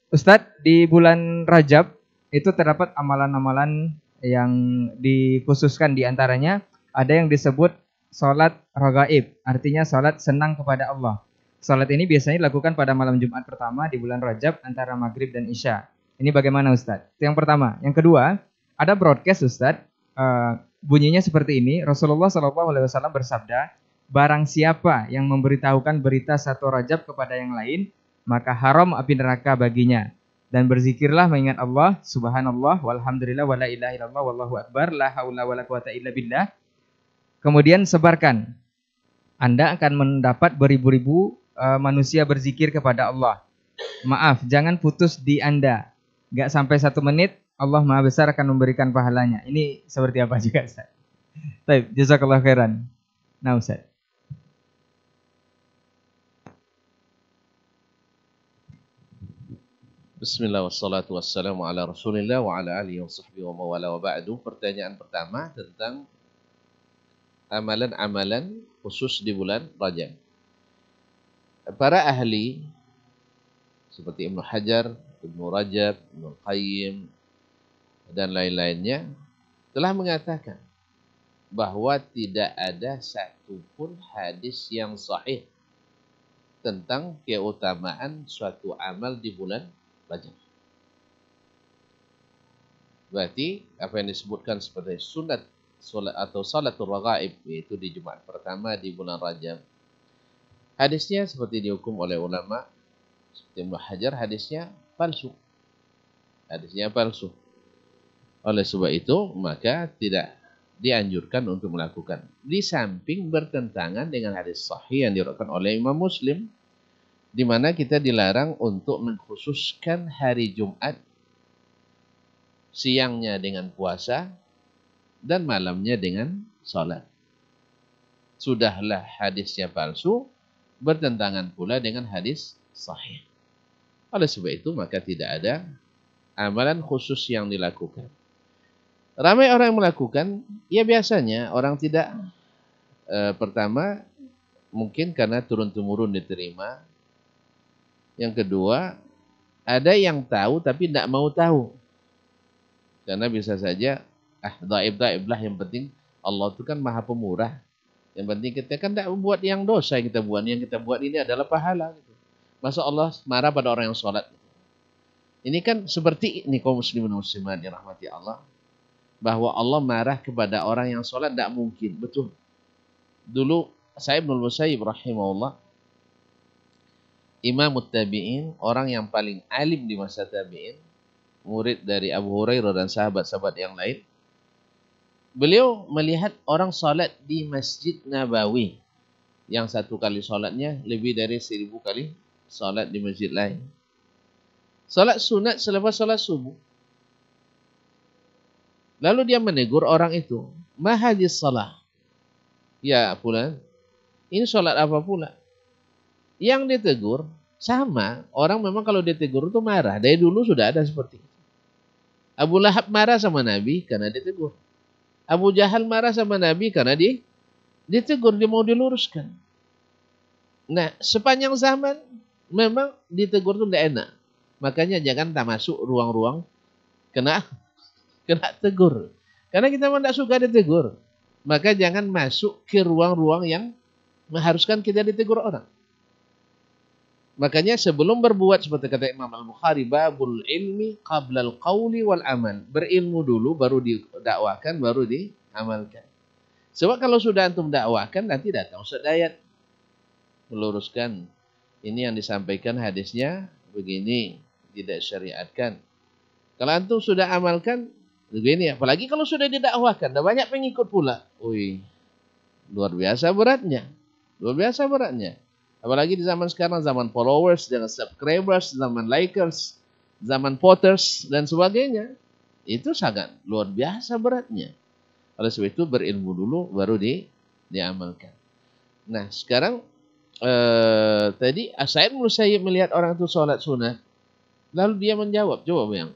Ustadz, di bulan Rajab itu terdapat amalan-amalan yang dikhususkan, di antaranya ada yang disebut sholat raghaib, artinya sholat senang kepada Allah. Sholat ini biasanya dilakukan pada malam Jumat pertama di bulan Rajab antara maghrib dan isya. Ini bagaimana Ustadz? Itu yang pertama. Yang kedua, ada broadcast Ustadz, bunyinya seperti ini. Rasulullah SAW bersabda, barang siapa yang memberitahukan berita 1 Rajab kepada yang lain, maka haram api neraka baginya. Dan berzikirlah mengingat Allah, subhanallah, walhamdulillah, wala ilaha illallah, wallahu akbar, la haula wala quwata illa billah. Kemudian sebarkan. Anda akan mendapat beribu-ribu manusia berzikir kepada Allah. Maaf, jangan putus di Anda. Gak sampai 1 menit, Allah Maha Besar akan memberikan pahalanya. Ini seperti apa juga Ustaz? Baik, jazakallah khairan. Nah Ustaz. Bismillah wassalatu wassalamu ala rasulillah wa ala alihi wa sahbihi wa mawala wa ba'du. Pertanyaan pertama tentang amalan-amalan khusus di bulan Rajab. Para ahli seperti Ibnu Hajar, Ibnu Rajab, Ibnu Qayyim dan lain-lainnya telah mengatakan bahwa tidak ada satupun hadis yang sahih tentang keutamaan suatu amal di bulan Rajab. Berarti apa yang disebutkan sebagai sunat atau salatul raghaib, yaitu di Jumat pertama di bulan Rajab. Hadisnya seperti dihukum oleh ulama seperti Ibnu Hajar, hadisnya palsu. Hadisnya palsu. Oleh sebab itu maka tidak dianjurkan untuk melakukan. Di samping bertentangan dengan hadis sahih yang diriwayatkan oleh Imam Muslim, di mana kita dilarang untuk mengkhususkan hari Jumat siangnya dengan puasa dan malamnya dengan sholat. Sudahlah hadisnya palsu, bertentangan pula dengan hadis sahih. Oleh sebab itu maka tidak ada amalan khusus yang dilakukan. Ramai orang yang melakukan, ya biasanya orang tidak pertama mungkin karena turun-temurun diterima. Yang kedua, ada yang tahu tapi tidak mau tahu. Karena bisa saja, dhaib-dhaib lah, yang penting Allah itu kan maha pemurah. Yang penting kita kan tidak membuat yang dosa yang kita buat. Yang kita buat ini adalah pahala. Masa Allah marah pada orang yang sholat. Ini kan seperti ini kaum muslimin dan muslimat yang rahmati Allah. Bahwa Allah marah kepada orang yang sholat tidak mungkin. Betul. Dulu Sa'id bin Musayyib rahimahullah, Imam Tabi'in, orang yang paling alim di masa Tabi'in, murid dari Abu Hurairah dan sahabat-sahabat yang lain. Beliau melihat orang salat di Masjid Nabawi. Yang satu kali salatnya lebih dari 1000 kali salat di masjid lain. Salat sunat selepas salat subuh. Lalu dia menegur orang itu. Ma hadis salah? Ya fulan, ini salat apa pula? Yang ditegur sama, orang memang kalau ditegur itu marah. Dari dulu sudah ada seperti itu. Abu Lahab marah sama Nabi karena ditegur. Abu Jahal marah sama Nabi karena ditegur, dia mau diluruskan. Nah, sepanjang zaman memang ditegur itu tidak enak. Makanya jangan tak masuk ruang-ruang kena tegur. Karena kita memang tidak suka ditegur. Maka jangan masuk ke ruang-ruang yang mengharuskan kita ditegur orang. Makanya sebelum berbuat, seperti kata Imam Al-Bukhari, babul ilmi qablal qawli wal amal. Berilmu dulu, baru didakwakan, baru diamalkan. Sebab kalau sudah antum dakwakan, nanti datang Ustaz Dayat meluruskan. Ini yang disampaikan hadisnya begini, tidak syariatkan. Kalau antum sudah amalkan, begini. Apalagi kalau sudah didakwakan, ada banyak pengikut pula. Wih, luar biasa beratnya. Luar biasa beratnya. Apalagi di zaman sekarang, zaman followers, zaman subscribers, zaman likers, zaman voters, dan sebagainya. Itu sangat luar biasa beratnya. Oleh sebab itu berilmu dulu, baru diamalkan. Nah sekarang, tadi Sa'id bin Musayyib melihat orang itu sholat sunat. Lalu dia menjawab, coba bayang.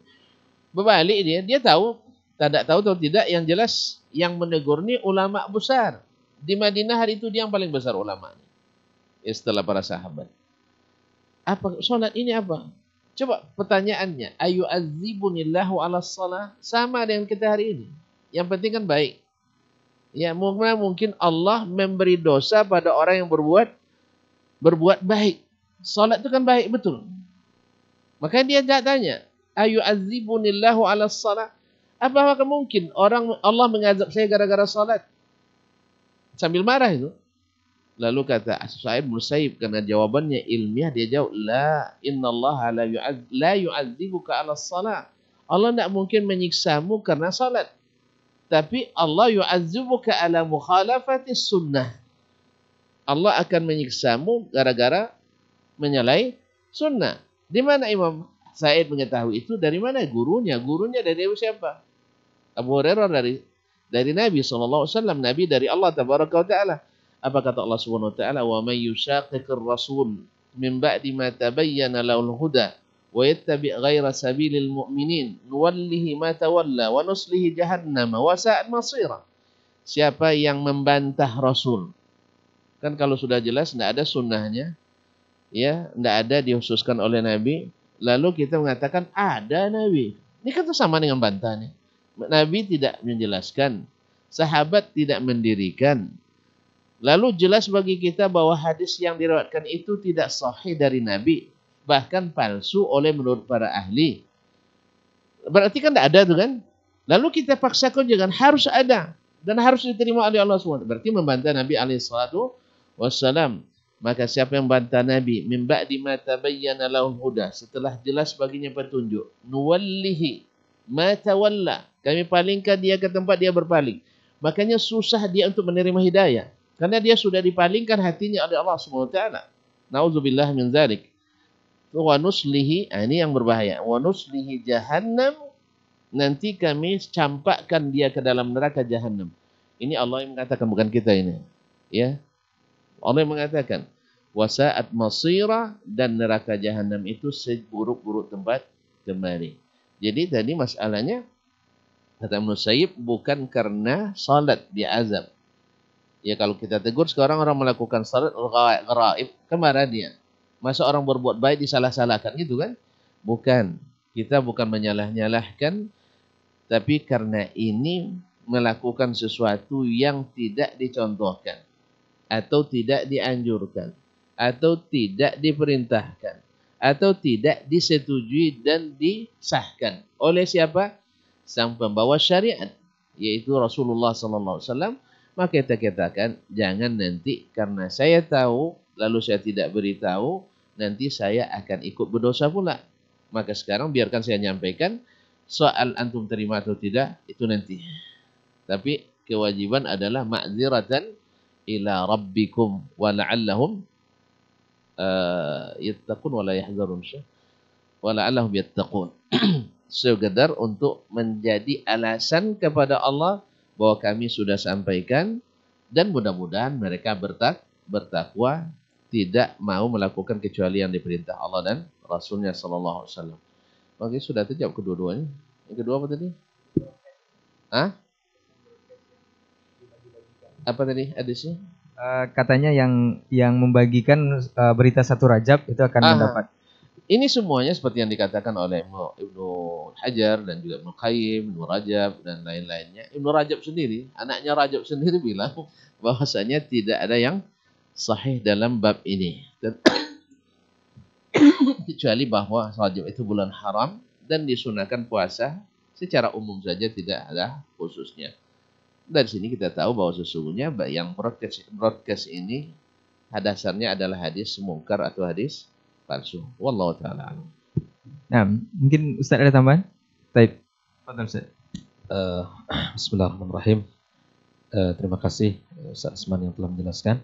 Berbalik dia tahu, tidak tahu atau tidak, yang jelas yang menegur ini ulama besar. Di Madinah hari itu dia yang paling besar ulama. Setelah para sahabat. Apa sholat ini apa? Coba pertanyaannya, ayu azibunillahu ala shalah, sama dengan kita hari ini. Yang penting kan baik. Ya, mungkin Allah memberi dosa pada orang yang berbuat baik. Sholat itu kan baik, betul. Maka dia tanya, ayu azibunillahu ala shalah, apakah mungkin Allah mengazab saya gara-gara sholat? Sambil marah itu. Lalu kata Sa'id bin Musayyib, karena jawabannya ilmiah, dia jawab, la innallaha la yu'adzibuka 'ala shalah. Allah tidak mungkin menyiksamu karena salat. Tapi Allah yu'adzibuka 'ala mukhalafati sunnah. Allah akan menyiksamu gara-gara menyalahi sunnah. Di mana Imam Sa'id mengetahui itu? Dari mana? Gurunya. Gurunya dari siapa? Abu Hurairah dari Nabi SAW. Nabi dari Allah Tabaraka wa Ta'ala. Apa kata Allah Subhanahu wa taala, "Wa may yushaqiqir rasul min ba'di ma tabayyana lahul huda wa yattabi' ghayra sabilil mu'minin nuwallihi ma tawalla wa nuslihi jahannam wa sa'at masira." Siapa yang membantah Rasul? Kan kalau sudah jelas tidak ada sunnahnya, ya, tidak ada dikhususkan oleh Nabi, lalu kita mengatakan ada Nabi. Ini kan sama dengan bantah nih. Nabi tidak menjelaskan, sahabat tidak mendirikan, Lalu jelas bagi kita bahwa hadis yang diriwayatkan itu tidak sahih dari Nabi, bahkan palsu oleh menurut para ahli. Berarti kan tidak ada tuh kan? Lalu kita paksakan jangan, harus ada dan harus diterima oleh Allah SWT. Berarti membantah Nabi SAW. Maka siapa yang membantah Nabi min ba'di ma tabayyana lahul huda, setelah jelas baginya petunjuk, nuwallihi ma tawalla, kami palingkan dia ke tempat dia berpaling. Makanya susah dia untuk menerima hidayah. Karena dia sudah dipalingkan hatinya oleh Allah SWT. Nauzubillah min dzalik. Wa nuslihi, ini yang berbahaya. Wa nuslihi jahannam, nanti kami campakkan dia ke dalam neraka jahannam. Ini Allah yang mengatakan, bukan kita ini. Ya. Allah yang mengatakan, wasa'at masira, dan neraka jahannam itu seburuk-buruk tempat kembali. Jadi tadi masalahnya, kata Ibnu Sayyib, bukan karena salat dia azab. Ya kalau kita tegur sekarang orang melakukan salat ghaib, kan marah dia. Masa orang berbuat baik disalah-salahkan gitu kan? Bukan. Kita bukan menyalah-nyalahkan, tapi karena ini melakukan sesuatu yang tidak dicontohkan, atau tidak dianjurkan, atau tidak diperintahkan, atau tidak disetujui dan disahkan oleh siapa? Sang pembawa syariat, yaitu Rasulullah SAW. Maka kita katakan, jangan nanti karena saya tahu, lalu saya tidak beritahu, nanti saya akan ikut berdosa pula. Maka sekarang biarkan saya nyampaikan, soal antum terima atau tidak, itu nanti. Tapi kewajiban adalah ma'ziratan ila rabbikum wa la'allahum yattaqun wa la yahzarun wa la'allahum yattaqun. Sekedar untuk menjadi alasan kepada Allah bahwa kami sudah sampaikan, dan mudah-mudahan mereka bertakwa, tidak mau melakukan kecuali yang diperintah Allah dan Rasulnya Sallallahu Alaihi Wasallam. Maka sudah terjawab kedua-duanya. Yang kedua apa tadi? Hah? Apa tadi hadisnya? Katanya yang membagikan berita 1 Rajab itu akan mendapat. Ini semuanya seperti yang dikatakan oleh Ibnu Hajar dan juga Ibnu Qayyim, Ibnu Rajab dan lain-lainnya. Ibnu Rajab sendiri, anaknya Rajab sendiri bilang bahwasanya tidak ada yang sahih dalam bab ini. Kecuali bahwa Rajab itu bulan haram dan disunahkan puasa secara umum saja, tidak ada khususnya. Dari sini kita tahu bahwa sesungguhnya yang broadcast ini dasarnya adalah hadis mungkar atau hadis palsu. Wallahu ta'ala alam. Nah, mungkin Ustaz ada tambahan? Baik. Fadhal Ustaz. Bismillahirrahmanirrahim. Terima kasih Ustaz Asman yang telah menjelaskan.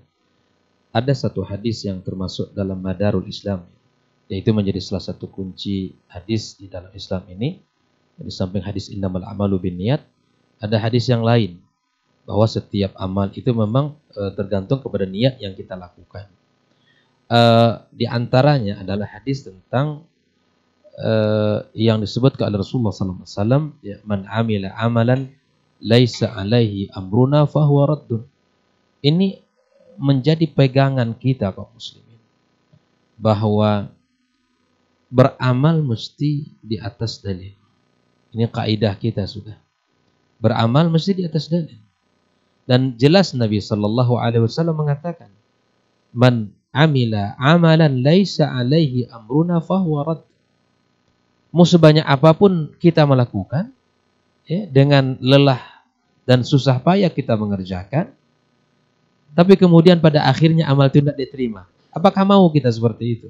Ada satu hadis yang termasuk dalam Madarul Islam, yaitu menjadi salah satu kunci hadis di dalam Islam ini. Di samping hadis innamal a'malu binniyat, ada hadis yang lain bahwa setiap amal itu memang tergantung kepada niat yang kita lakukan. Di antaranya adalah hadis tentang yang disebutkan oleh Rasulullah SAW, ya, man amila amalan laisa alaihi amruna fahuwa raddun. Ini menjadi pegangan kita kaum muslimin, bahwa beramal mesti di atas dalil. Ini kaidah kita sudah. Beramal mesti di atas dalil. Dan jelas Nabi SAW mengatakan, man amila amalan laisa alaihi amruna fahuwa radd. Mau sebanyak apapun kita melakukan, ya, dengan lelah dan susah payah kita mengerjakan, tapi kemudian pada akhirnya amal itu tidak diterima. Apakah mau kita seperti itu?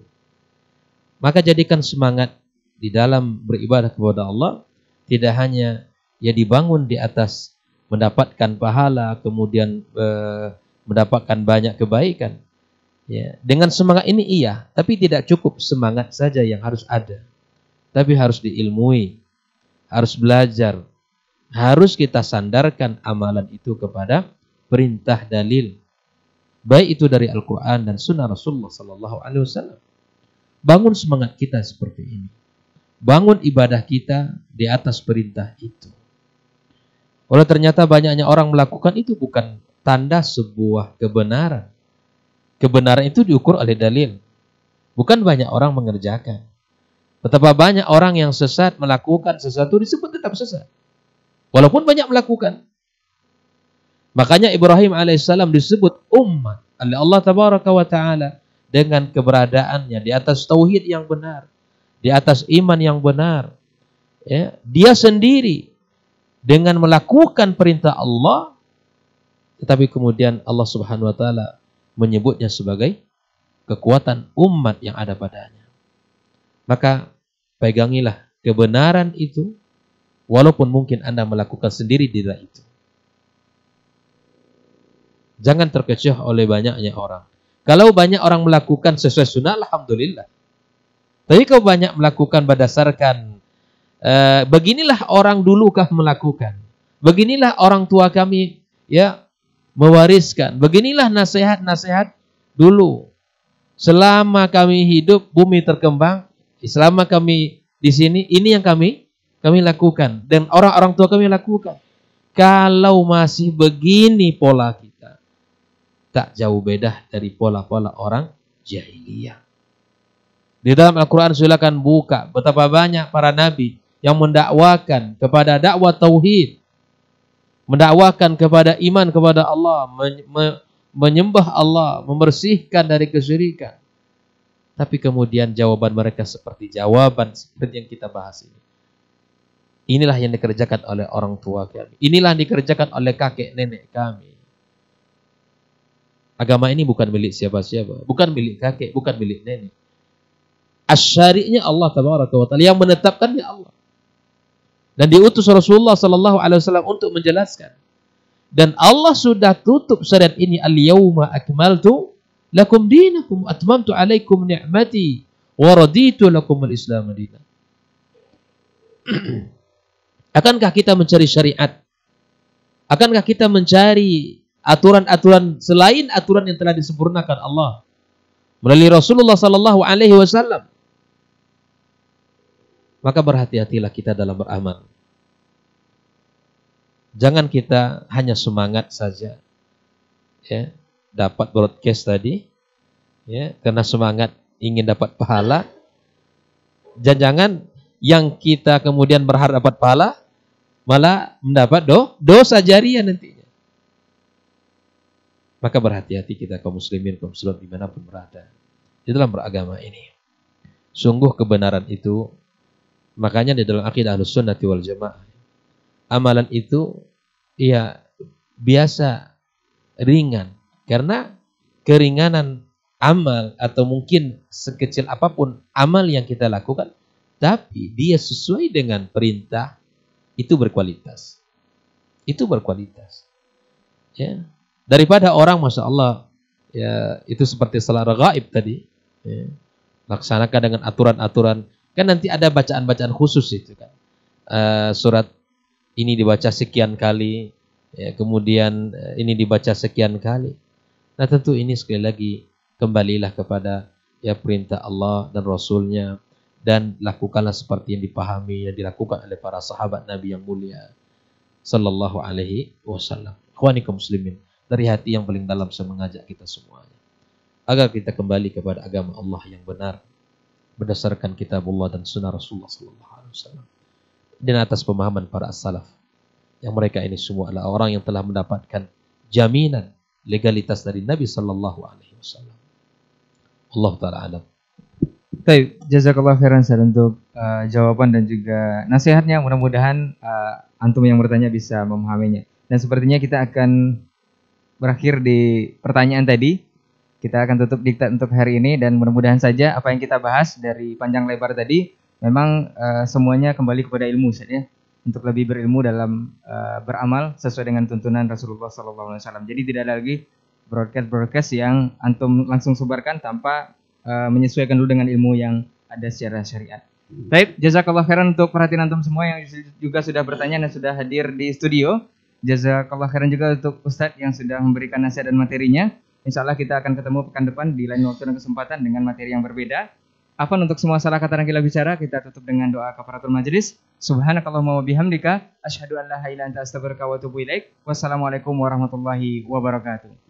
Maka jadikan semangat di dalam beribadah kepada Allah, tidak hanya ya dibangun di atas mendapatkan pahala, kemudian mendapatkan banyak kebaikan. Ya, dengan semangat ini iya, tapi tidak cukup semangat saja yang harus ada. Tapi harus diilmui, harus belajar, harus kita sandarkan amalan itu kepada perintah dalil, baik itu dari Al-Quran dan Sunnah Rasulullah SAW. Bangun semangat kita seperti ini, bangun ibadah kita di atas perintah itu. Kalau ternyata banyaknya orang melakukan itu, bukan tanda sebuah kebenaran. Kebenaran itu diukur oleh dalil, bukan banyak orang mengerjakan. Betapa banyak orang yang sesat melakukan sesuatu disebut tetap sesat, walaupun banyak melakukan. Makanya Ibrahim alaihissalam disebut umat oleh Allah tabaraka wa ta'ala dengan keberadaannya di atas tauhid yang benar, di atas iman yang benar. Ya, dia sendiri dengan melakukan perintah Allah, tetapi kemudian Allah Subhanahu wa taala menyebutnya sebagai kekuatan umat yang ada padanya. Maka pegangilah kebenaran itu walaupun mungkin Anda melakukan sendiri tidak itu. Jangan terkecoh oleh banyaknya orang. Kalau banyak orang melakukan sesuai sunnah, alhamdulillah. Tapi kalau banyak melakukan berdasarkan beginilah orang dulukah melakukan, beginilah orang tua kami ya mewariskan, beginilah nasihat-nasihat dulu. Selama kami hidup, bumi terkembang, selama kami di sini, ini yang kami lakukan dan orang-orang tua kami lakukan. Kalau masih begini pola kita, tak jauh beda dari pola-pola orang jahiliyah. Di dalam Al-Quran silakan buka betapa banyak para nabi yang mendakwakan kepada dakwah tauhid, mendakwakan kepada iman kepada Allah, menyembah Allah, membersihkan dari kesyirikan. Tapi kemudian jawaban mereka seperti jawaban seperti yang kita bahas ini. Inilah yang dikerjakan oleh orang tua kami. Inilah yang dikerjakan oleh kakek nenek kami. Agama ini bukan milik siapa-siapa, bukan milik kakek, bukan milik nenek. Asy-syari'nya Allah tabaraka wa ta'ala, yang menetapkannya Allah. Dan diutus Rasulullah sallallahu alaihi wasallam untuk menjelaskan. Dan Allah sudah tutup syariat ini, al-yauma akmaltu lakum dinakum atmamtu alaikum ni'mati wa raditu lakum al-islam dinan. Akankah kita mencari syariat? Akankah kita mencari aturan-aturan selain aturan yang telah disempurnakan Allah melalui Rasulullah sallallahu alaihi wasallam? Maka berhati-hatilah kita dalam beramal. Jangan kita hanya semangat saja, ya, dapat broadcast tadi, ya, karena semangat ingin dapat pahala. Jangan yang kita kemudian berharap dapat pahala, malah mendapat dosa jariah nantinya. Maka berhati-hati kita kaum muslimin, kaum muslimat dimanapun berada di dalam beragama ini. Sungguh kebenaran itu, makanya di dalam akidah Ahlussunnati wal Jamaah, amalan itu ya biasa, ringan. Karena keringanan amal atau mungkin sekecil apapun amal yang kita lakukan, tapi dia sesuai dengan perintah, itu berkualitas. Itu berkualitas. Ya. Daripada orang, Masya Allah, ya, itu seperti salat ghaib tadi, ya, laksanakan dengan aturan-aturan. Kan nanti ada bacaan-bacaan khusus itu kan. Surat ini dibaca sekian kali, ya, kemudian ini dibaca sekian kali. Nah tentu ini sekali lagi kembalilah kepada ya perintah Allah dan Rasulnya, dan lakukanlah seperti yang dipahami, yang dilakukan oleh para sahabat Nabi yang mulia sallallahu alaihi wasallam. Ikhwani kaum muslimin, dari hati yang paling dalam saya mengajak kita semuanya agar kita kembali kepada agama Allah yang benar berdasarkan kitabullah dan sunnah Rasulullah sallallahu alaihi wasallam, dan atas pemahaman para as-salaf, yang mereka ini semua adalah orang yang telah mendapatkan jaminan legalitas dari Nabi sallallahu alaihi wasallam. Allah taala alam. Baik, jazakallah khairan Ustaz untuk jawaban dan juga nasihatnya. Mudah-mudahan antum yang bertanya bisa memahaminya. Dan sepertinya kita akan berakhir di pertanyaan tadi. Kita akan tutup diktat untuk hari ini, dan mudah-mudahan saja apa yang kita bahas dari panjang lebar tadi memang semuanya kembali kepada ilmu Ustaz, ya. Untuk lebih berilmu dalam beramal sesuai dengan tuntunan Rasulullah SAW. Jadi tidak ada lagi broadcast yang antum langsung sebarkan tanpa menyesuaikan dulu dengan ilmu yang ada secara syariat. Baik, jazakallah khairan untuk perhatian antum semua yang juga sudah bertanya dan sudah hadir di studio. Jazakallah khairan juga untuk Ustadz yang sudah memberikan nasihat dan materinya. Insya Allah kita akan ketemu pekan depan di lain waktu dan kesempatan dengan materi yang berbeda. Afwan untuk semua salah kata dan khilaf bicara, kita tutup dengan doa kafaratul majelis. Subhanakallahumma wa bihamdika asyhadu an la ilaha illa anta astaghfiruka wa atubu ilaik. Wassalamualaikum warahmatullahi wabarakatuh.